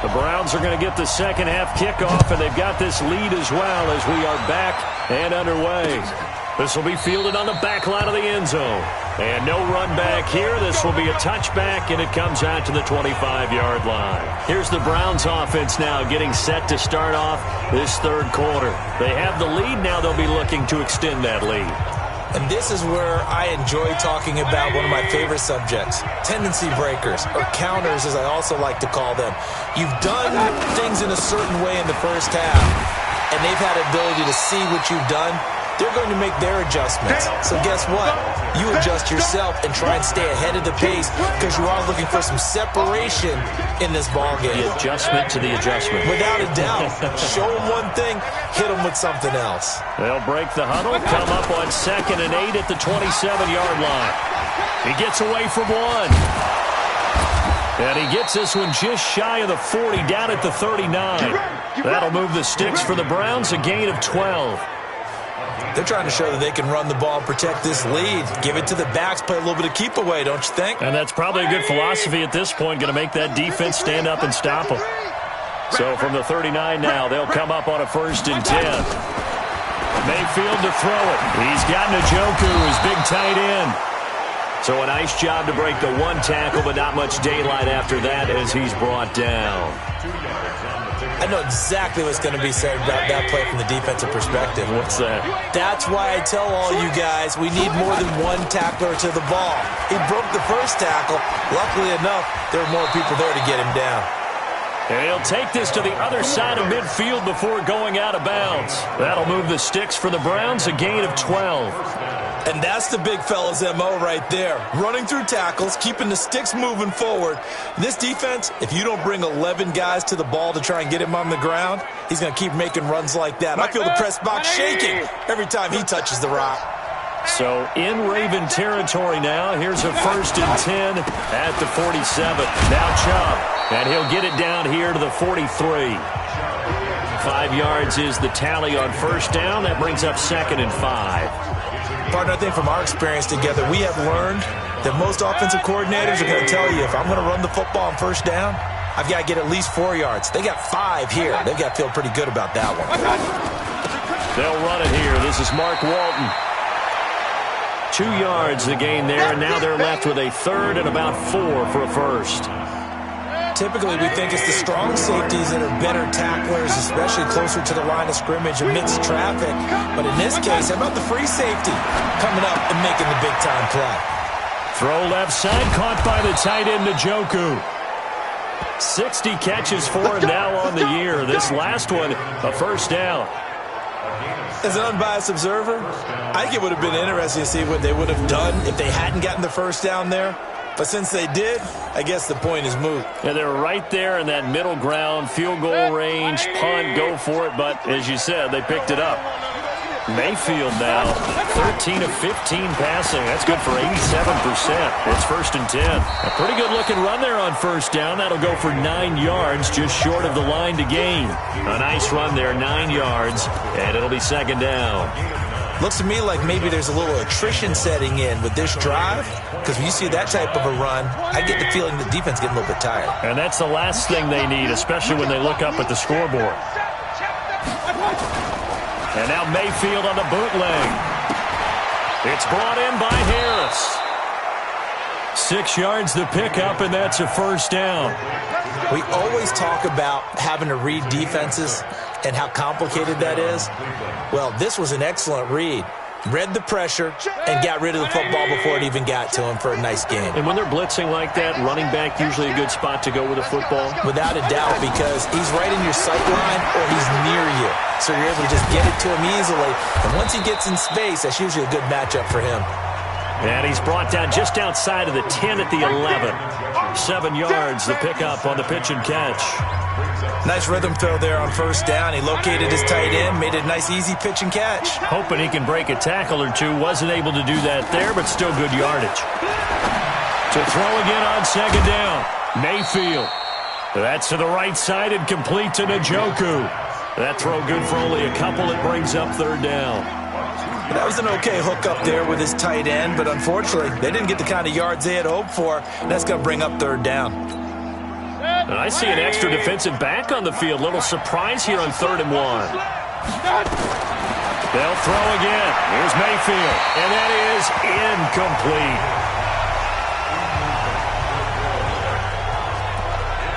The Browns are going to get the second half kickoff, and they've got this lead as well as we are back and underway. This will be fielded on the back line of the end zone. And no run back here. This will be a touchback, and it comes out to the 25-yard line. Here's the Browns offense now getting set to start off this third quarter. They have the lead. Now they'll be looking to extend that lead. And this is where I enjoy talking about one of my favorite subjects, tendency breakers, or counters as I also like to call them. You've done things in a certain way in the first half, and they've had the ability to see what you've done. They're going to make their adjustments. So guess what? You adjust yourself and try and stay ahead of the pace because you are looking for some separation in this ballgame. The adjustment to the adjustment. Without a doubt. Show them one thing, hit them with something else. They'll break the huddle, come up on 2nd and 8 at the 27-yard line. He gets away from one. And he gets this one just shy of the 40, down at the 39. That'll move the sticks for the Browns, a gain of 12. They're trying to show that they can run the ball, protect this lead, give it to the backs, play a little bit of keep away, don't you think? And that's probably a good philosophy at this point, going to make that defense stand up and stop them. So from the 39 now, they'll come up on a 1st and 10. Mayfield to throw it. He's got Njoku, his big tight end. So a nice job to break the one tackle, but not much daylight after that as he's brought down. I know exactly what's going to be said about that play from the defensive perspective. What's that? That's why I tell all you guys we need more than one tackler to the ball. He broke the first tackle. Luckily enough, there were more people there to get him down. And he'll take this to the other side of midfield before going out of bounds. That'll move the sticks for the Browns, a gain of 12. And that's the big fella's MO right there. Running through tackles, keeping the sticks moving forward. This defense, if you don't bring 11 guys to the ball to try and get him on the ground, he's going to keep making runs like that. I feel the press box shaking every time he touches the rock. So in Raven territory now. Here's a 1st and 10 at the 47. Now Chubb, and he'll get it down here to the 43. 5 yards is the tally on 1st down. That brings up 2nd and 5. Partner, I think from our experience together, we have learned that most offensive coordinators are going to tell you, if I'm going to run the football on 1st down, I've got to get at least 4 yards. They got 5 here. They've got to feel pretty good about that one. They'll run it here. This is Mark Walton. 2 yards the gain there, and now they're left with a 3rd and about 4 for a 1st. Typically, we think it's the strong safeties that are better tacklers, especially closer to the line of scrimmage amidst traffic. But in this case, how about the free safety coming up and making the big-time play? Throw left side, caught by the tight end, Njoku. 60 catches for him now on the year. This last one, a 1st down. As an unbiased observer, I think it would have been interesting to see what they would have done if they hadn't gotten the 1st down there. But since they did, I guess the point is moot. Yeah, they're right there in that middle ground, field goal range, punt, go for it. But as you said, they picked it up. Mayfield now, 13 of 15 passing. That's good for 87%. It's 1st and 10. A pretty good-looking run there on 1st down. That'll go for 9 yards, just short of the line to gain. A nice run there, 9 yards, and it'll be 2nd down. Looks to me like maybe there's a little attrition setting in with this drive, because when you see that type of a run, I get the feeling the defense getting a little bit tired. And that's the last thing they need, especially when they look up at the scoreboard. And now Mayfield on the bootleg. It's brought in by Harris. 6 yards the pickup, and that's a 1st down. We always talk about having to read defenses and how complicated that is. Well, this was an excellent read. Read the pressure and got rid of the football before it even got to him for a nice game. And when they're blitzing like that, running back usually a good spot to go with a football? Without a doubt, because he's right in your sight line or he's near you. So you're able to just get it to him easily. And once he gets in space, that's usually a good matchup for him. And he's brought down just outside of the 10 at the 11. 7 yards, the pickup on the pitch and catch. Nice rhythm fill there on 1st down. He located his tight end, made it a nice easy pitch and catch. Hoping he can break a tackle or two. Wasn't able to do that there, but still good yardage. To throw again on 2nd down. Mayfield. That's to the right side and complete to Njoku. That throw good for only a couple. It brings up 3rd down. That was an okay hook up there with his tight end, but unfortunately, they didn't get the kind of yards they had hoped for, and that's going to bring up 3rd down. And I see an extra defensive back on the field. Little surprise here on 3rd and 1. They'll throw again. Here's Mayfield, and that is incomplete.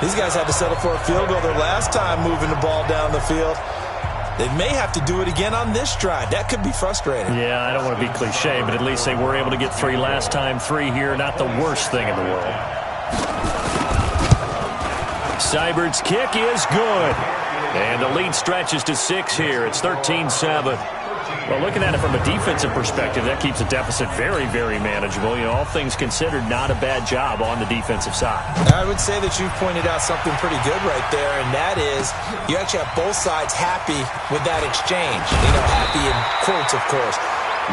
These guys had to settle for a field goal their last time moving the ball down the field. They may have to do it again on this drive. That could be frustrating. Yeah, I don't want to be cliche, but at least they were able to get 3 last time. 3 here, not the worst thing in the world. Seibert's kick is good. And the lead stretches to 6 here. It's 13-7. Well, looking at it from a defensive perspective, that keeps the deficit very, very manageable. You know, all things considered, not a bad job on the defensive side. I would say that you've pointed out something pretty good right there, and that is you actually have both sides happy with that exchange. You know, happy in quotes, of course.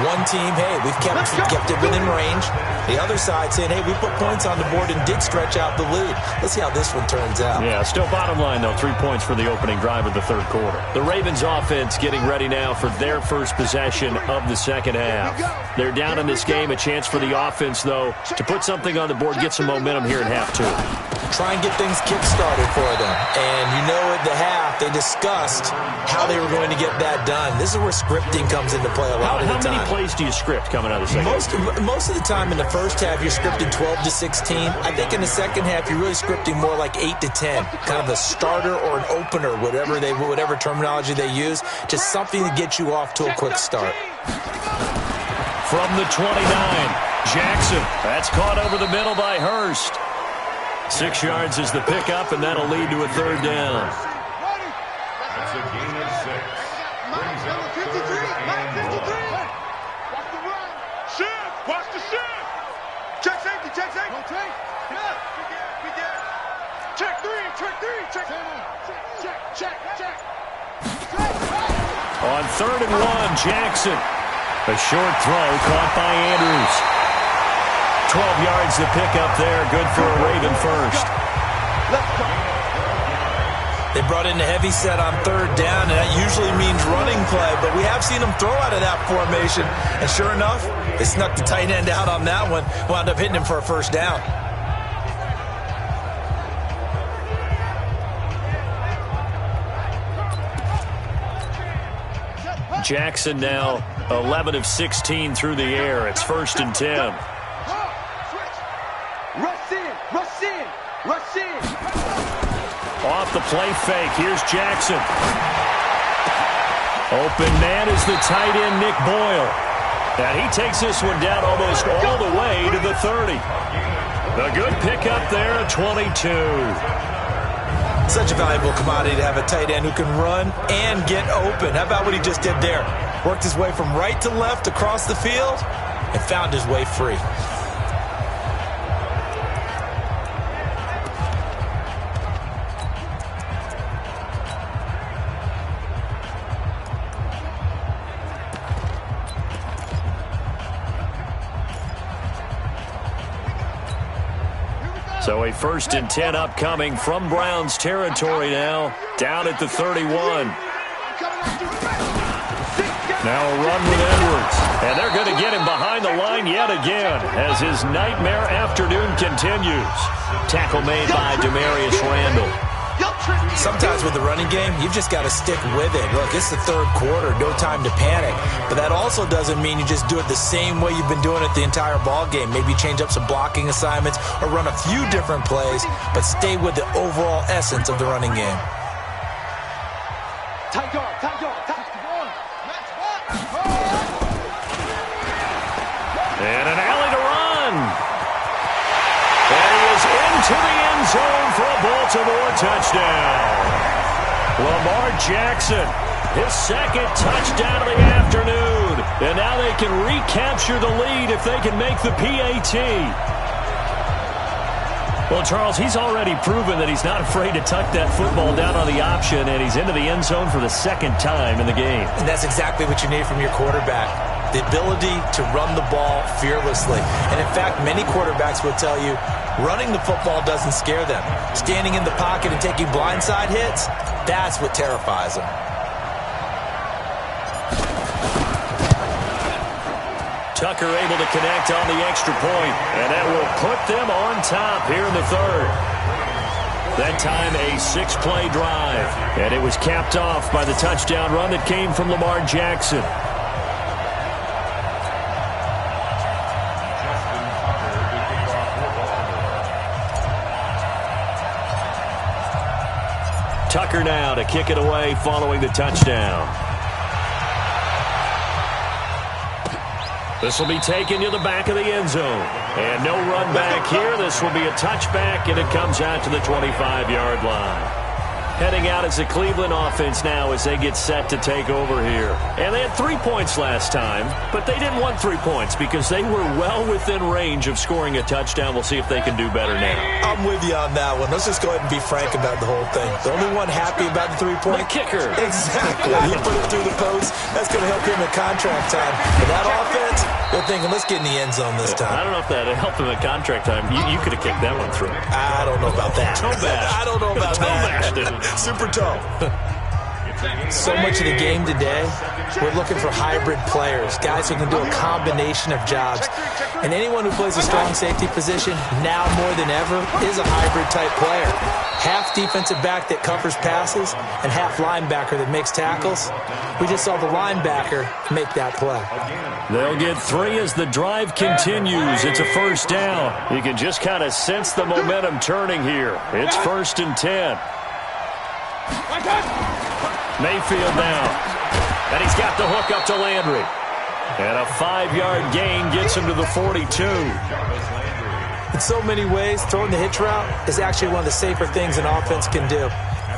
One team, hey, we've kept it within range. The other side saying, hey, we put points on the board and did stretch out the lead. Let's see how this one turns out. Yeah, still bottom line, though, 3 points for the opening drive of the 3rd quarter. The Ravens offense getting ready now for their first possession of the 2nd half. They're down in this game. A chance for the offense, though, to put something on the board, get some momentum here in half 2. Try and get things kick-started for them. And you know at the half, they discussed how they were going to get that done. This is where scripting comes into play a lot of the time. How many plays do you script coming out of the second half? Most of the time in the first half, you're scripting 12 to 16. I think in the second half, you're really scripting more like 8 to 10. Kind of a starter or an opener, whatever terminology they use. Just something to get you off to a quick start. From the 29, Jackson. That's caught over the middle by Hurst. 6 yards is the pickup, and that'll lead to a third down. That's a gain of 6. Brings up number 53. Watch the run. Shift. Watch the shift. Check safety. Check safety. No take. Yeah. We get. Check 3. Check. Check. On 3rd and 1, Jackson. A short throw caught by Andrews. 12 yards to pick up there. Good for a Raven first. Let's go. They brought in the heavy set on 3rd down, and that usually means running play, but we have seen them throw out of that formation, and sure enough, they snuck the tight end out on that one, wound up hitting him for a first down. Jackson now 11 of 16 through the air. It's 1st and 10. Rush in. Off the play fake. Here's Jackson. Open man is the tight end, Nick Boyle. And he takes this one down almost all the way to the 30. A good pickup there at 22. Such a valuable commodity to have a tight end who can run and get open. How about what he just did there? Worked his way from right to left across the field and found his way free. So a 1st and 10 upcoming from Browns territory now, down at the 31. Now a run with Edwards. And they're going to get him behind the line yet again as his nightmare afternoon continues. Tackle made by Demarius Randall. Sometimes with the running game, you've just got to stick with it. Look, it's the 3rd quarter, no time to panic. But that also doesn't mean you just do it the same way you've been doing it the entire ball game. Maybe change up some blocking assignments or run a few different plays, but stay with the overall essence of the running game. Tight guard. And an alley to run. And he is into the end zone for a Baltimore touchdown. Lamar Jackson, his 2nd touchdown of the afternoon. And now they can recapture the lead if they can make the PAT. Well, Charles, he's already proven that he's not afraid to tuck that football down on the option, and he's into the end zone for the 2nd time in the game. And that's exactly what you need from your quarterback. The ability to run the ball fearlessly. And in fact, many quarterbacks will tell you running the football doesn't scare them. Standing in the pocket and taking blindside hits, that's what terrifies them. Tucker able to connect on the extra point, and that will put them on top here in the 3rd. That time a 6-play drive, and it was capped off by the touchdown run that came from Lamar Jackson. Tucker now to kick it away following the touchdown. This will be taken to the back of the end zone. And no run back here. This will be a touchback, and it comes out to the 25-yard line. Heading out as the Cleveland offense now as they get set to take over here. And they had 3 points last time, but they didn't want 3 points because they were well within range of scoring a touchdown. We'll see if they can do better now. I'm with you on that one. Let's just go ahead and be frank about the whole thing. The only one happy about the 3-point? The kicker. Exactly. He put it through the post. That's going to help him in contract time. But that offense, they're thinking, let's get in the end zone this time. I don't know if that helped him at contract time. You could have kicked that one through. I don't know about that. Toe bash. I don't know about Toe that. bash, dude. Super toe. So much of the game today, we're looking for hybrid players, guys who can do a combination of jobs. And anyone who plays a strong safety position, now more than ever, is a hybrid-type player. Half defensive back that covers passes and half linebacker that makes tackles. We just saw the linebacker make that play. They'll get 3 as the drive continues. It's a first down. You can just kind of sense the momentum turning here. It's 1st and 10. Mayfield now. And he's got the hook up to Landry. And a 5-yard gain gets him to the 42. In so many ways, throwing the hitch route is actually one of the safer things an offense can do.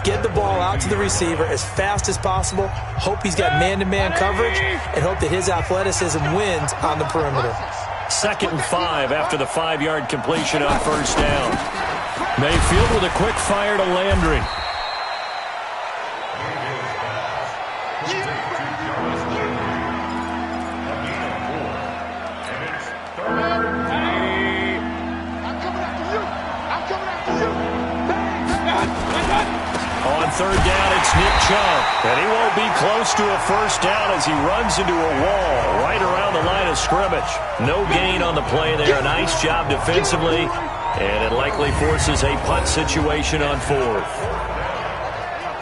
Get the ball out to the receiver as fast as possible, hope he's got man-to-man coverage, and hope that his athleticism wins on the perimeter. 2nd and 5 after the 5-yard completion on first down. Mayfield with a quick fire to Landry. On 3rd down, it's Nick Chubb. And he won't be close to a first down as he runs into a wall right around the line of scrimmage. No gain on the play there. A nice job defensively. And it likely forces a punt situation on 4th.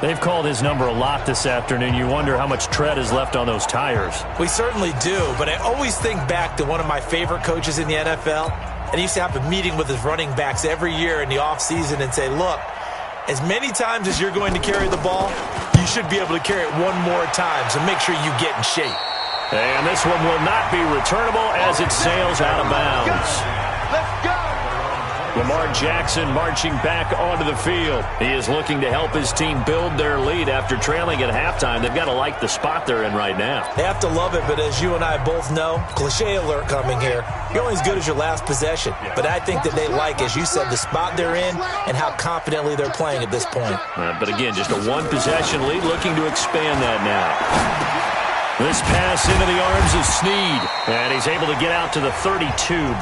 They've called his number a lot this afternoon. You wonder how much tread is left on those tires. We certainly do, but I always think back to one of my favorite coaches in the NFL. And he used to have a meeting with his running backs every year in the offseason and say, look, as many times as you're going to carry the ball, you should be able to carry it one more time, so make sure you get in shape. And this one will not be returnable as it sails out of bounds. Let's go. Lamar Jackson marching back onto the field. He is looking to help his team build their lead after trailing at halftime. They've got to like the spot they're in right now. They have to love it, but as you and I both know, cliche alert coming here, you're only as good as your last possession. But I think that they like, as you said, the spot they're in and how confidently they're playing at this point. But again, just a 1-possession lead, looking to expand that now. This pass into the arms of Snead. And he's able to get out to the 32,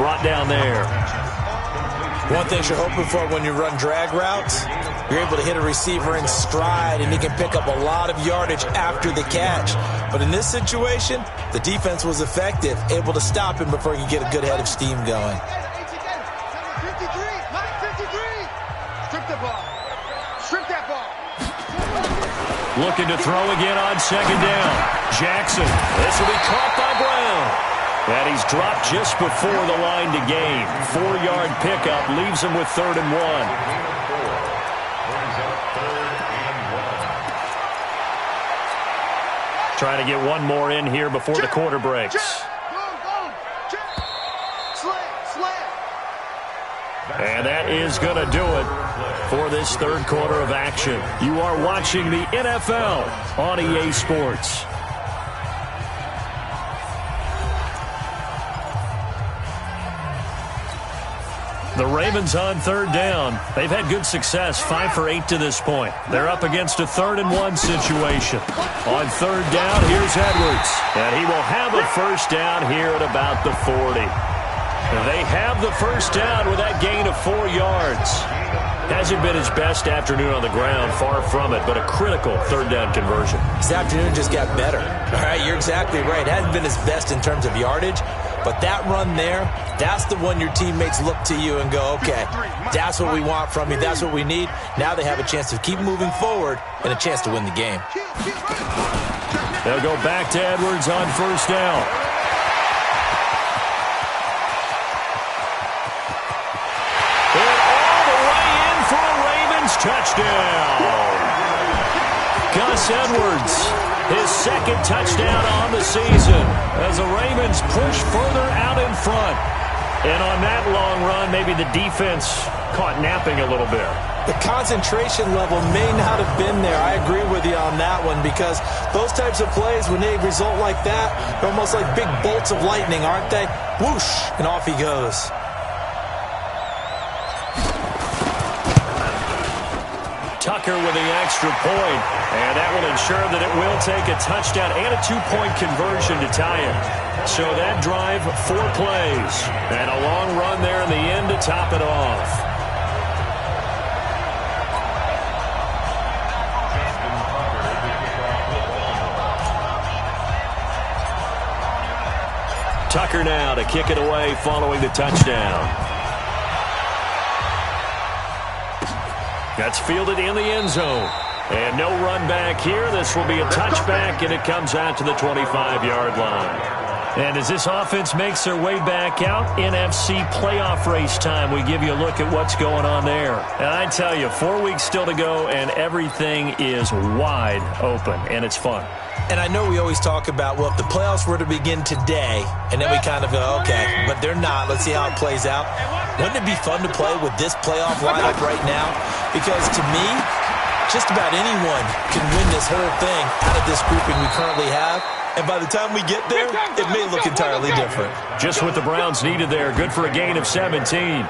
brought down there. One thing you're hoping for when you run drag routes, you're able to hit a receiver in stride, and he can pick up a lot of yardage after the catch. But in this situation, the defense was effective, able to stop him before he could get a good head of steam going. 53, Mike 53. Strip the ball. Strip that ball. Looking to throw again on 2nd down. Jackson. This will be caught by Brown. And he's dropped just before the line to gain. 4-yard pickup leaves him with 3rd and 1. Trying to get one more in here before the quarter breaks. And that is going to do it for this 3rd quarter of action. You are watching the NFL on EA Sports. The Ravens on 3rd down. They've had good success, 5 for 8 to this point. They're up against a 3rd and 1 situation. On 3rd down, here's Edwards. And he will have a first down here at about the 40. They have the first down with that gain of 4 yards. Hasn't been his best afternoon on the ground, far from it, but a critical 3rd down conversion. This afternoon just got better. All right, you're exactly right. Hasn't been his best in terms of yardage, but that run there, that's the one your teammates look to you and go, okay, that's what we want from you. That's what we need. Now they have a chance to keep moving forward and a chance to win the game. They'll go back to Edwards on first down. And all the way in for a Ravens touchdown. Gus Edwards, his 2nd touchdown on the season as the Ravens push further out in front. And on that long run, maybe the defense caught napping a little bit. The concentration level may not have been there. I agree with you on that one, because those types of plays, when they result like that, they're almost like big bolts of lightning, aren't they? Whoosh, and off he goes. Tucker with the extra point, and that will ensure that it will take a touchdown and a 2-point conversion to tie it. So that drive, 4 plays, and a long run there in the end to top it off. Tucker now to kick it away following the touchdown. That's fielded in the end zone. And no run back here. This will be a touchback, and it comes out to the 25-yard line. And as this offense makes their way back out, NFC playoff race time, we give you a look at what's going on there. And I tell you, 4 weeks still to go, and everything is wide open, and it's fun. And I know we always talk about, well, if the playoffs were to begin today, and then we kind of go, okay, but they're not. Let's see how it plays out. Wouldn't it be fun to play with this playoff lineup right now? Because to me, just about anyone can win this whole thing out of this grouping we currently have. And by the time we get there, it may look entirely different. Just what the Browns needed there. Good for a gain of 17.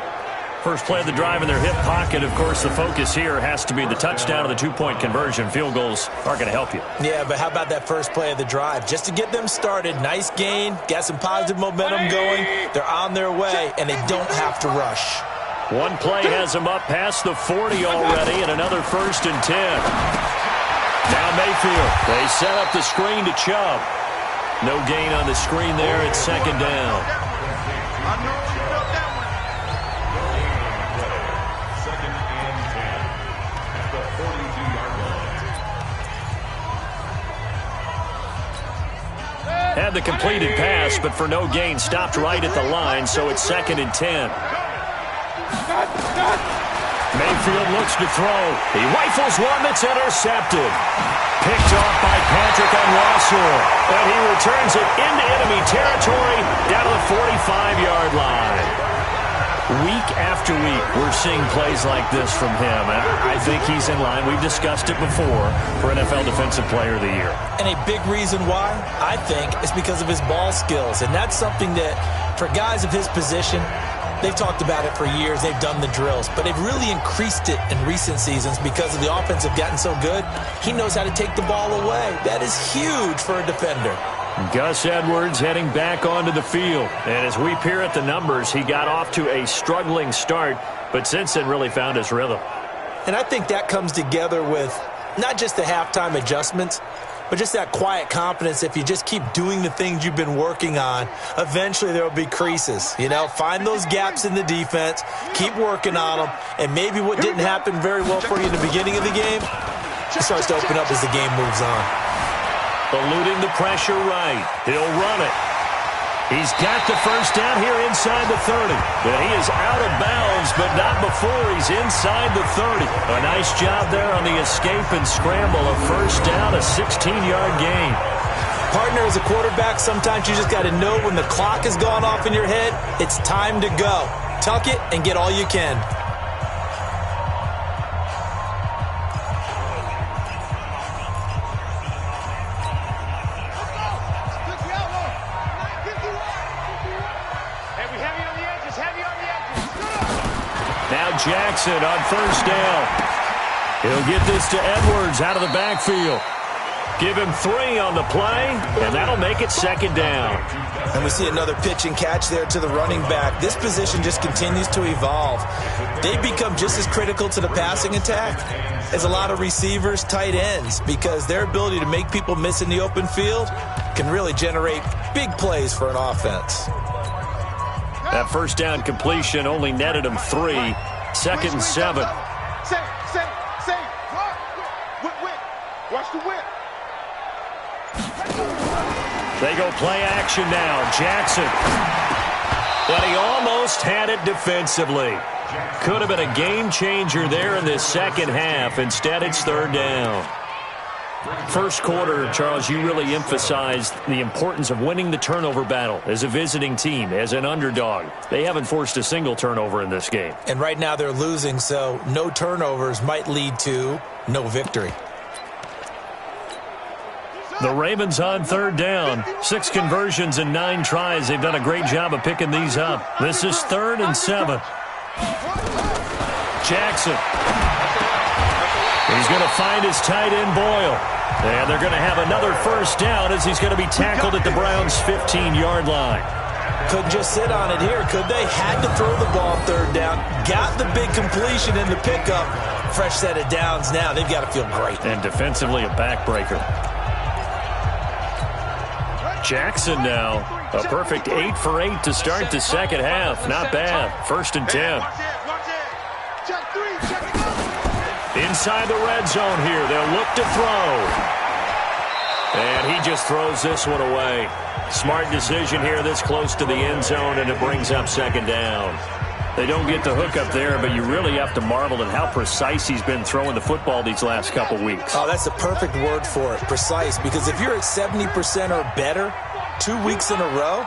First play of the drive in their hip pocket. Of course, the focus here has to be the touchdown and the two-point conversion. Field goals aren't going to help you. Yeah, but how about that first play of the drive? Just to get them started, nice gain, got some positive momentum going. They're on their way, and they don't have to rush. One play has them up past the 40 already, and another 1st and 10. Now Mayfield. They set up the screen to Chubb. No gain on the screen there. It's 2nd down. Had the completed pass, but for no gain, stopped right at the line, so it's 2nd and 10. Mayfield looks to throw. He rifles one that's intercepted. Picked off by Patrick Onwuasor. And he returns it into enemy territory down to the 45-yard line. Week after week, we're seeing plays like this from him. And I think he's in line. We've discussed it before for NFL Defensive Player of the Year. And a big reason why, I think, is because of his ball skills. And that's something that, for guys of his position, they've talked about it for years. They've done the drills. But they've really increased it in recent seasons because of the offense have gotten so good. He knows how to take the ball away. That is huge for a defender. Gus Edwards heading back onto the field. And as we peer at the numbers, he got off to a struggling start, but since then really found his rhythm. And I think that comes together with not just the halftime adjustments, but just that quiet confidence. If you just keep doing the things you've been working on, eventually there will be creases. You know, find those gaps in the defense, keep working on them, and maybe what didn't happen very well for you in the beginning of the game, it starts to open up as the game moves on. Eluding the pressure right. He'll run it. He's got the first down here inside the 30. But he is out of bounds, but not before he's inside the 30. A nice job there on the escape and scramble. A first down, a 16-yard gain. Partner, as a quarterback, sometimes you just got to know when the clock has gone off in your head, it's time to go. Tuck it and get all you can. Jackson on first down. He'll get this to Edwards out of the backfield. Give him 3 on the play, and that'll make it 2nd down. And we see another pitch and catch there to the running back. This position just continues to evolve. They become just as critical to the passing attack as a lot of receivers, tight ends, because their ability to make people miss in the open field can really generate big plays for an offense. That first down completion only netted him 3. 2nd and 7. Watch the whip. They go play action now. Jackson. But he almost had it defensively. Could have been a game changer there in this second half. Instead, it's 3rd down. First quarter, Charles, you really emphasized the importance of winning the turnover battle as a visiting team, as an underdog. They haven't forced a single turnover in this game. And right now they're losing, so no turnovers might lead to no victory. The Ravens on 3rd down. 6 conversions and 9 tries. They've done a great job of picking these up. This is 3rd and 7. Jackson. He's going to find his tight end, Boyle. And they're going to have another first down as he's going to be tackled at the Browns' 15-yard line. Couldn't just sit on it here, could they? Had to throw the ball 3rd down. Got the big completion in the pickup. Fresh set of downs now. They've got to feel great. And defensively, a backbreaker. Jackson now A perfect 8 for 8 to start the second half. Not bad. 1st and 10. Inside the red zone here. They'll look to throw. And he just throws this one away. Smart decision here this close to the end zone, and it brings up 2nd down. They don't get the hook up there, but you really have to marvel at how precise he's been throwing the football these last couple weeks. Oh, that's the perfect word for it, precise. Because if you're at 70% or better 2 weeks in a row,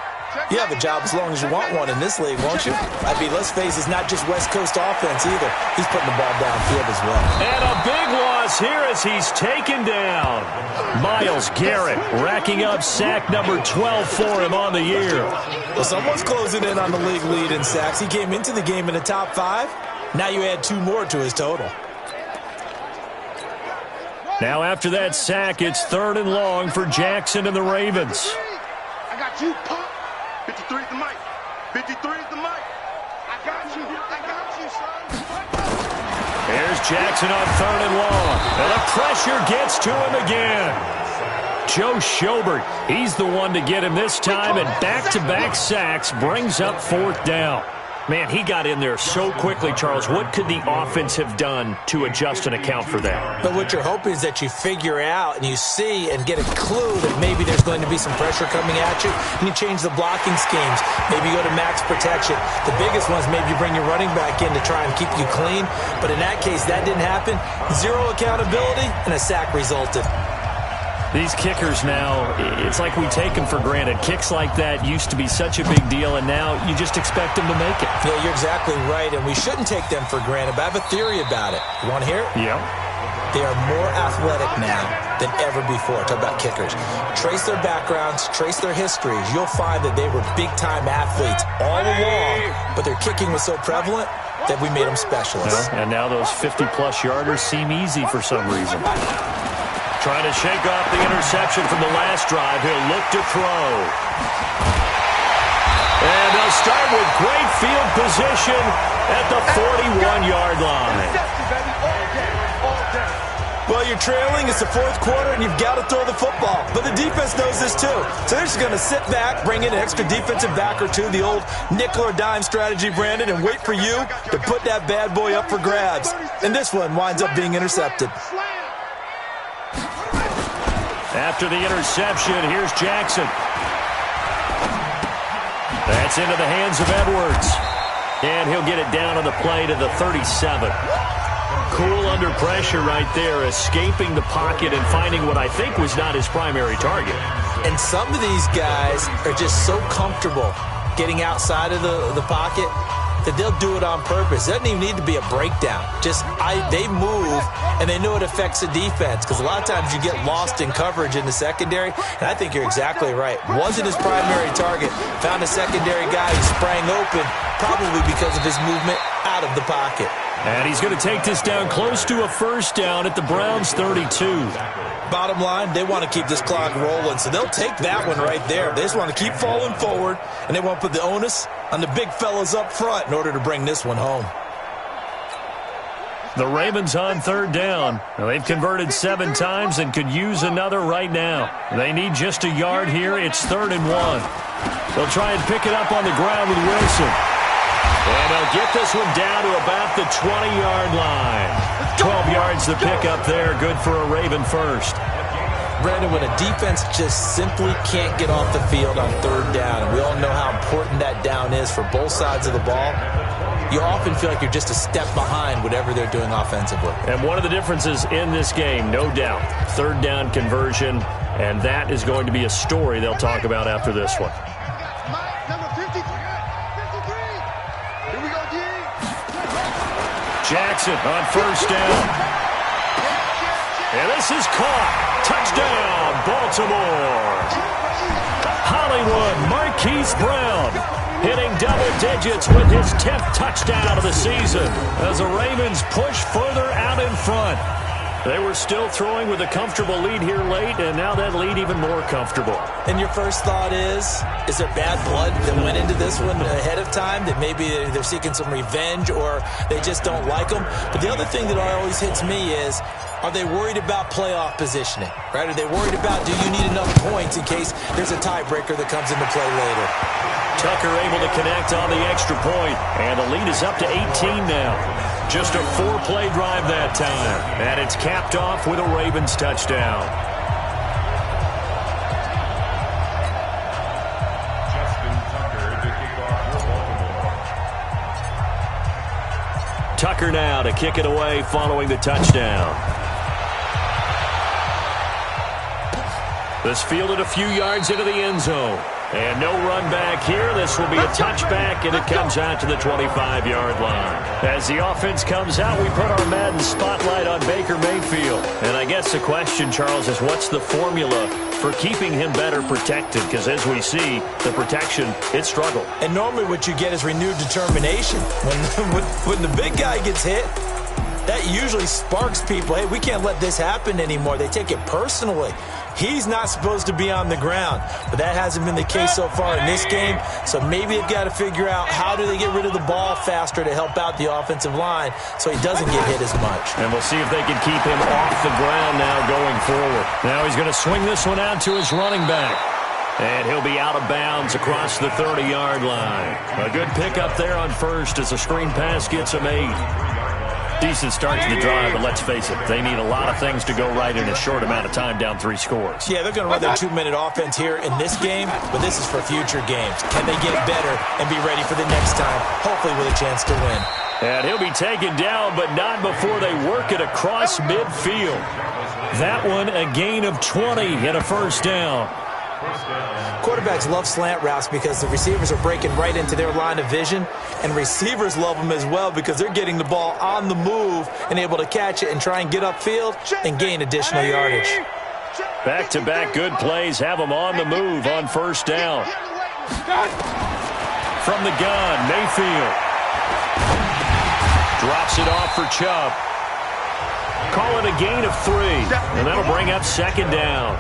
you have a job as long as you want one in this league, won't you? I mean, let's face it, it's not just West Coast offense either. He's putting the ball downfield as well. And a big loss here as he's taken down. Myles Garrett racking up sack number 12 for him on the year. Well, someone's closing in on the league lead in sacks. He came into the game in the top 5. Now you add 2 more to his total. Now after that sack, it's 3rd and long for Jackson and the Ravens. I got you, Pop. 53 is the mic. 53 is the mic. I got you. I got you, son. Here's Jackson on 3rd and long. And the pressure gets to him again. Joe Schobert, he's the one to get him this time, and back-to-back sacks brings up 4th down. Man, he got in there so quickly, Charles. What could the offense have done to adjust and account for that? But what you're hoping is that you figure out and you see and get a clue that maybe there's going to be some pressure coming at you, and you change the blocking schemes. Maybe you go to max protection. The biggest one is maybe you bring your running back in to try and keep you clean. But in that case, that didn't happen. 0 accountability, and a sack resulted. These kickers now, it's like we take them for granted. Kicks like that used to be such a big deal, and now you just expect them to make it. Yeah, you're exactly right, and we shouldn't take them for granted, but I have a theory about it. You want to hear it? Yeah. They are more athletic now than ever before. Talk about kickers. Trace their backgrounds, trace their histories. You'll find that they were big-time athletes all along, but their kicking was so prevalent that we made them specialists. And now those 50-plus yarders seem easy for some reason. Trying to shake off the interception from the last drive. He'll look to throw. And they'll start with great field position at the 41-yard line. Well, you're trailing. It's the 4th quarter, and you've got to throw the football. But the defense knows this, too. So they're just going to sit back, bring in an extra defensive back or two, the old nickel or dime strategy, Brandon, and wait for you to put that bad boy up for grabs. And this one winds up being intercepted. After the interception, here's Jackson. That's into the hands of Edwards. And he'll get it down on the play to the 37. Cool under pressure right there, escaping the pocket and finding what I think was not his primary target. And some of these guys are just so comfortable getting outside of the pocket that they'll do it on purpose. It doesn't even need to be a breakdown. They move, and they know it affects the defense, because a lot of times you get lost in coverage in the secondary, and I think you're exactly right. Wasn't his primary target. Found a secondary guy who sprang open, probably because of his movement out of the pocket. And he's going to take this down close to a 1st down at the Browns' 32. Bottom line, they want to keep this clock rolling, so they'll take that one right there. They just want to keep falling forward, and they want to put the onus on the big fellas up front in order to bring this one home. The Ravens on 3rd down. Now, they've converted 7 times and could use another right now. They need just a yard here. It's 3rd and 1. They'll try and pick it up on the ground with Wilson. And they'll get this one down to about the 20-yard line. 12 yards to pick up there. Good for a Raven first. Brandon, when a defense just simply can't get off the field on 3rd down, and we all know how important that down is for both sides of the ball, you often feel like you're just a step behind whatever they're doing offensively. And one of the differences in this game, no doubt, 3rd down conversion, and that is going to be a story they'll talk about after this one. Jackson on 1st down. And this is caught. Touchdown, Baltimore. Hollywood Marquise Brown hitting double digits with his 10th touchdown of the season as the Ravens push further out in front. They were still throwing with a comfortable lead here late, and now that lead even more comfortable. And your first thought is there bad blood that went into this one ahead of time, that maybe they're seeking some revenge or they just don't like them? But the other thing that always hits me is, are they worried about playoff positioning, right? Are they worried about, do you need enough points in case there's a tiebreaker that comes into play later? Tucker able to connect on the extra point, and the lead is up to 18 now. Just a 4-play drive that time, and it's capped off with a Ravens touchdown. Tucker now to kick it away following the touchdown. This fielded a few yards into the end zone. And no run back here. This will be a touchback, and it comes out to the 25-yard line. As the offense comes out, we put our Madden spotlight on Baker Mayfield. And I guess the question, Charles, is what's the formula for keeping him better protected? Because as we see, the protection, it struggled. And normally what you get is renewed determination. When the big guy gets hit, that usually sparks people. Hey, we can't let this happen anymore. They take it personally. He's not supposed to be on the ground, but that hasn't been the case so far in this game. So maybe they've got to figure out how do they get rid of the ball faster to help out the offensive line so he doesn't get hit as much. And we'll see if they can keep him off the ground now going forward. Now he's going to swing this one out to his running back. And he'll be out of bounds across the 30-yard line. A good pickup there on first as the screen pass gets him 8. Decent start to the drive, but let's face it, they need a lot of things to go right in a short amount of time down 3 scores. Yeah, they're going to run their 2-minute offense here in this game, but this is for future games. Can they get better and be ready for the next time, hopefully with a chance to win? And he'll be taken down, but not before they work it across midfield. That one, a gain of 20 and a first down. Quarterbacks love slant routes because the receivers are breaking right into their line of vision, and receivers love them as well because they're getting the ball on the move and able to catch it and try and get upfield and gain additional yardage. Back-to-back good plays have them on the move on first down. From the gun, Mayfield drops it off for Chubb. Call it a gain of 3, and that'll bring up second down.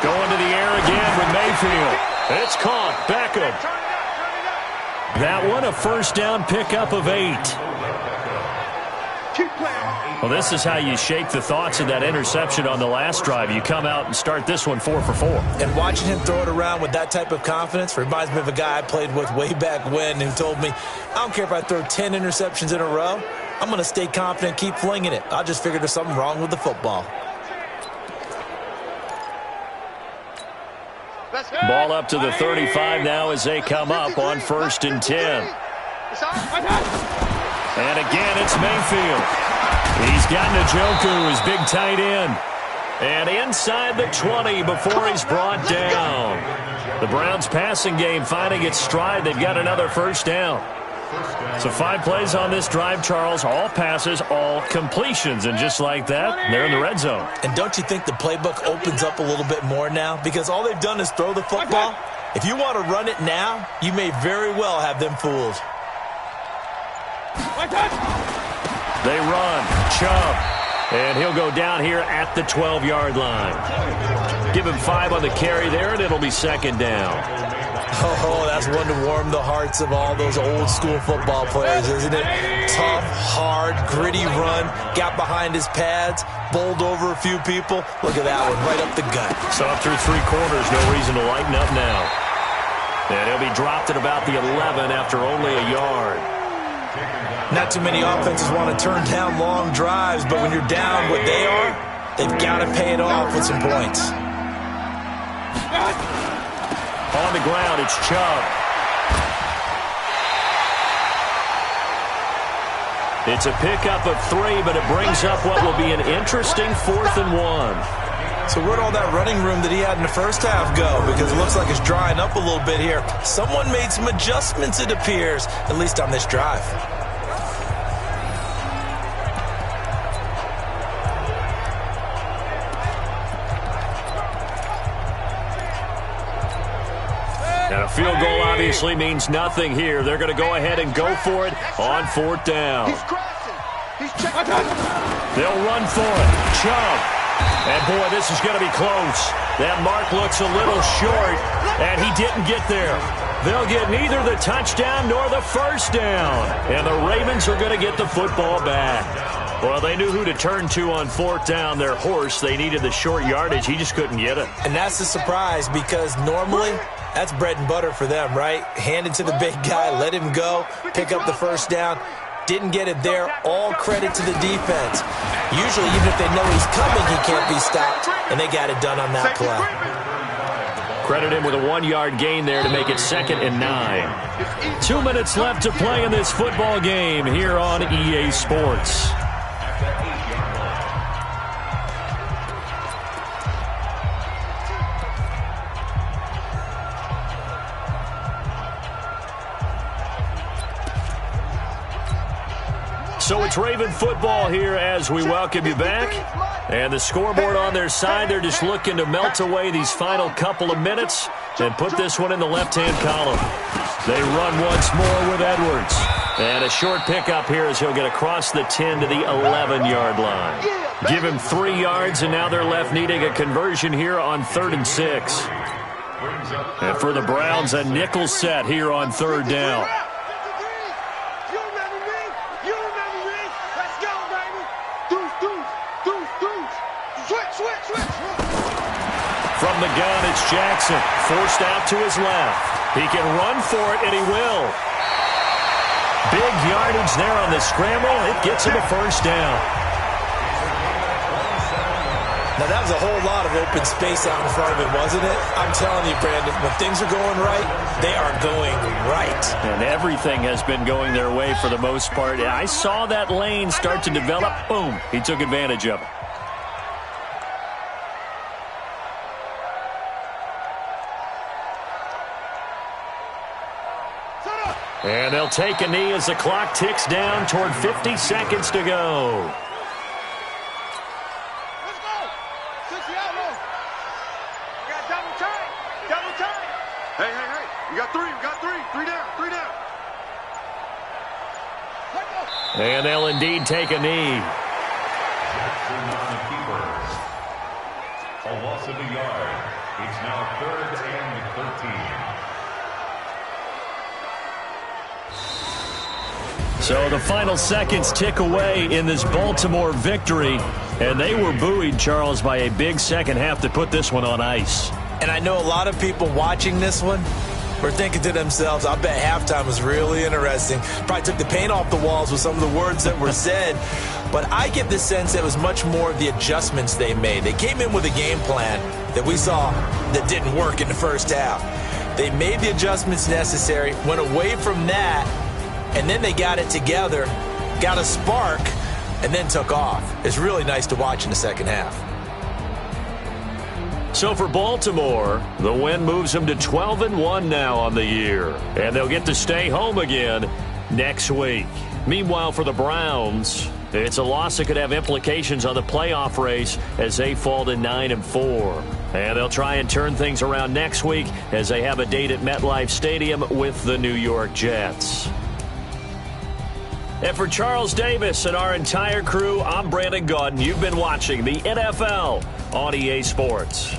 Going to the air again with Mayfield. It's caught. Beckham. That one, a first down pickup of 8. Well, this is how you shake the thoughts of that interception on the last drive. You come out and start this one 4 for 4. And watching him throw it around with that type of confidence reminds me of a guy I played with way back when who told me, I don't care if I throw 10 interceptions in a row. I'm going to stay confident, keep flinging it. I just figured there's something wrong with the football. Ball up to the 35 now as they come up on 1st and 10. And again, it's Mayfield. He's got Njoku, his big tight end. And inside the 20 before he's brought down. The Browns passing game finding its stride. They've got another first down. So 5 plays on this drive, Charles. All passes, all completions. And just like that, they're in the red zone. And don't you think the playbook opens up a little bit more now? Because all they've done is throw the football. If you want to run it now, you may very well have them fooled. They run. Chubb. And he'll go down here at the 12-yard line. Give him 5 on the carry there, and it'll be second down. Oh, that's one to warm the hearts of all those old-school football players, isn't it? Tough, hard, gritty run, got behind his pads, bowled over a few people. Look at that one, right up the gut. So up through 3 quarters, no reason to lighten up now. And he'll be dropped at about the 11 after only a yard. Not too many offenses want to turn down long drives, but when you're down what they are, they've got to pay it off with some points. On the ground, it's Chubb. It's a pickup of 3, but it brings up what will be an interesting 4th and 1. So where'd all that running room that he had in the first half go? Because it looks like it's drying up a little bit here. Someone made some adjustments, it appears, at least on this drive. And a field goal obviously means nothing here. They're going to go ahead and go for it on 4th down. They'll run for it. Chubb. And, boy, this is going to be close. That mark looks a little short, and he didn't get there. They'll get neither the touchdown nor the first down. And the Ravens are going to get the football back. Well, they knew who to turn to on 4th down. Their horse, they needed the short yardage. He just couldn't get it. And that's a surprise because normally that's bread and butter for them, right? Hand it to the big guy, let him go, pick up the first down. Didn't get it there. All credit to the defense. Usually, even if they know he's coming, he can't be stopped, and they got it done on that play. Credit him with a 1-yard gain there to make it 2nd and 9. 2 minutes left to play in this football game here on EA Sports. So it's Raven football here as we welcome you back. And the scoreboard on their side, they're just looking to melt away these final couple of minutes and put this one in the left-hand column. They run once more with Edwards. And a short pickup here as he'll get across the 10 to the 11-yard line. Give him 3 yards, and now they're left needing a conversion here on 3rd and 6. And for the Browns, a nickel set here on 3rd down. From the gun, it's Jackson, forced out to his left. He can run for it, and he will. Big yardage there on the scramble. It gets him a first down. Now, that was a whole lot of open space out in front of him, wasn't it? I'm telling you, Brandon, when things are going right, they are going right. And everything has been going their way for the most part. I saw that lane start to develop. Boom. He took advantage of it. And they'll take a knee as the clock ticks down toward 50 seconds to go. Let's go. 60 out low. We got double time. Double time. Hey. We got 3. We got 3. 3 down. 3 down. And they'll indeed take a knee. A loss of a yard. It's now 3rd and 13. So the final seconds tick away in this Baltimore victory. And they were buoyed, Charles, by a big second half to put this one on ice. And I know a lot of people watching this one were thinking to themselves, I bet halftime was really interesting. Probably took the paint off the walls with some of the words that were said. But I get the sense that it was much more of the adjustments they made. They came in with a game plan that we saw that didn't work in the first half. They made the adjustments necessary, went away from that, and then they got it together, got a spark, and then took off. It's really nice to watch in the second half. So for Baltimore, the win moves them to 12-1 now on the year. And they'll get to stay home again next week. Meanwhile, for the Browns, it's a loss that could have implications on the playoff race as they fall to 9-4. And they'll try and turn things around next week as they have a date at MetLife Stadium with the New York Jets. And for Charles Davis and our entire crew, I'm Brandon Gaudin. You've been watching the NFL on EA Sports.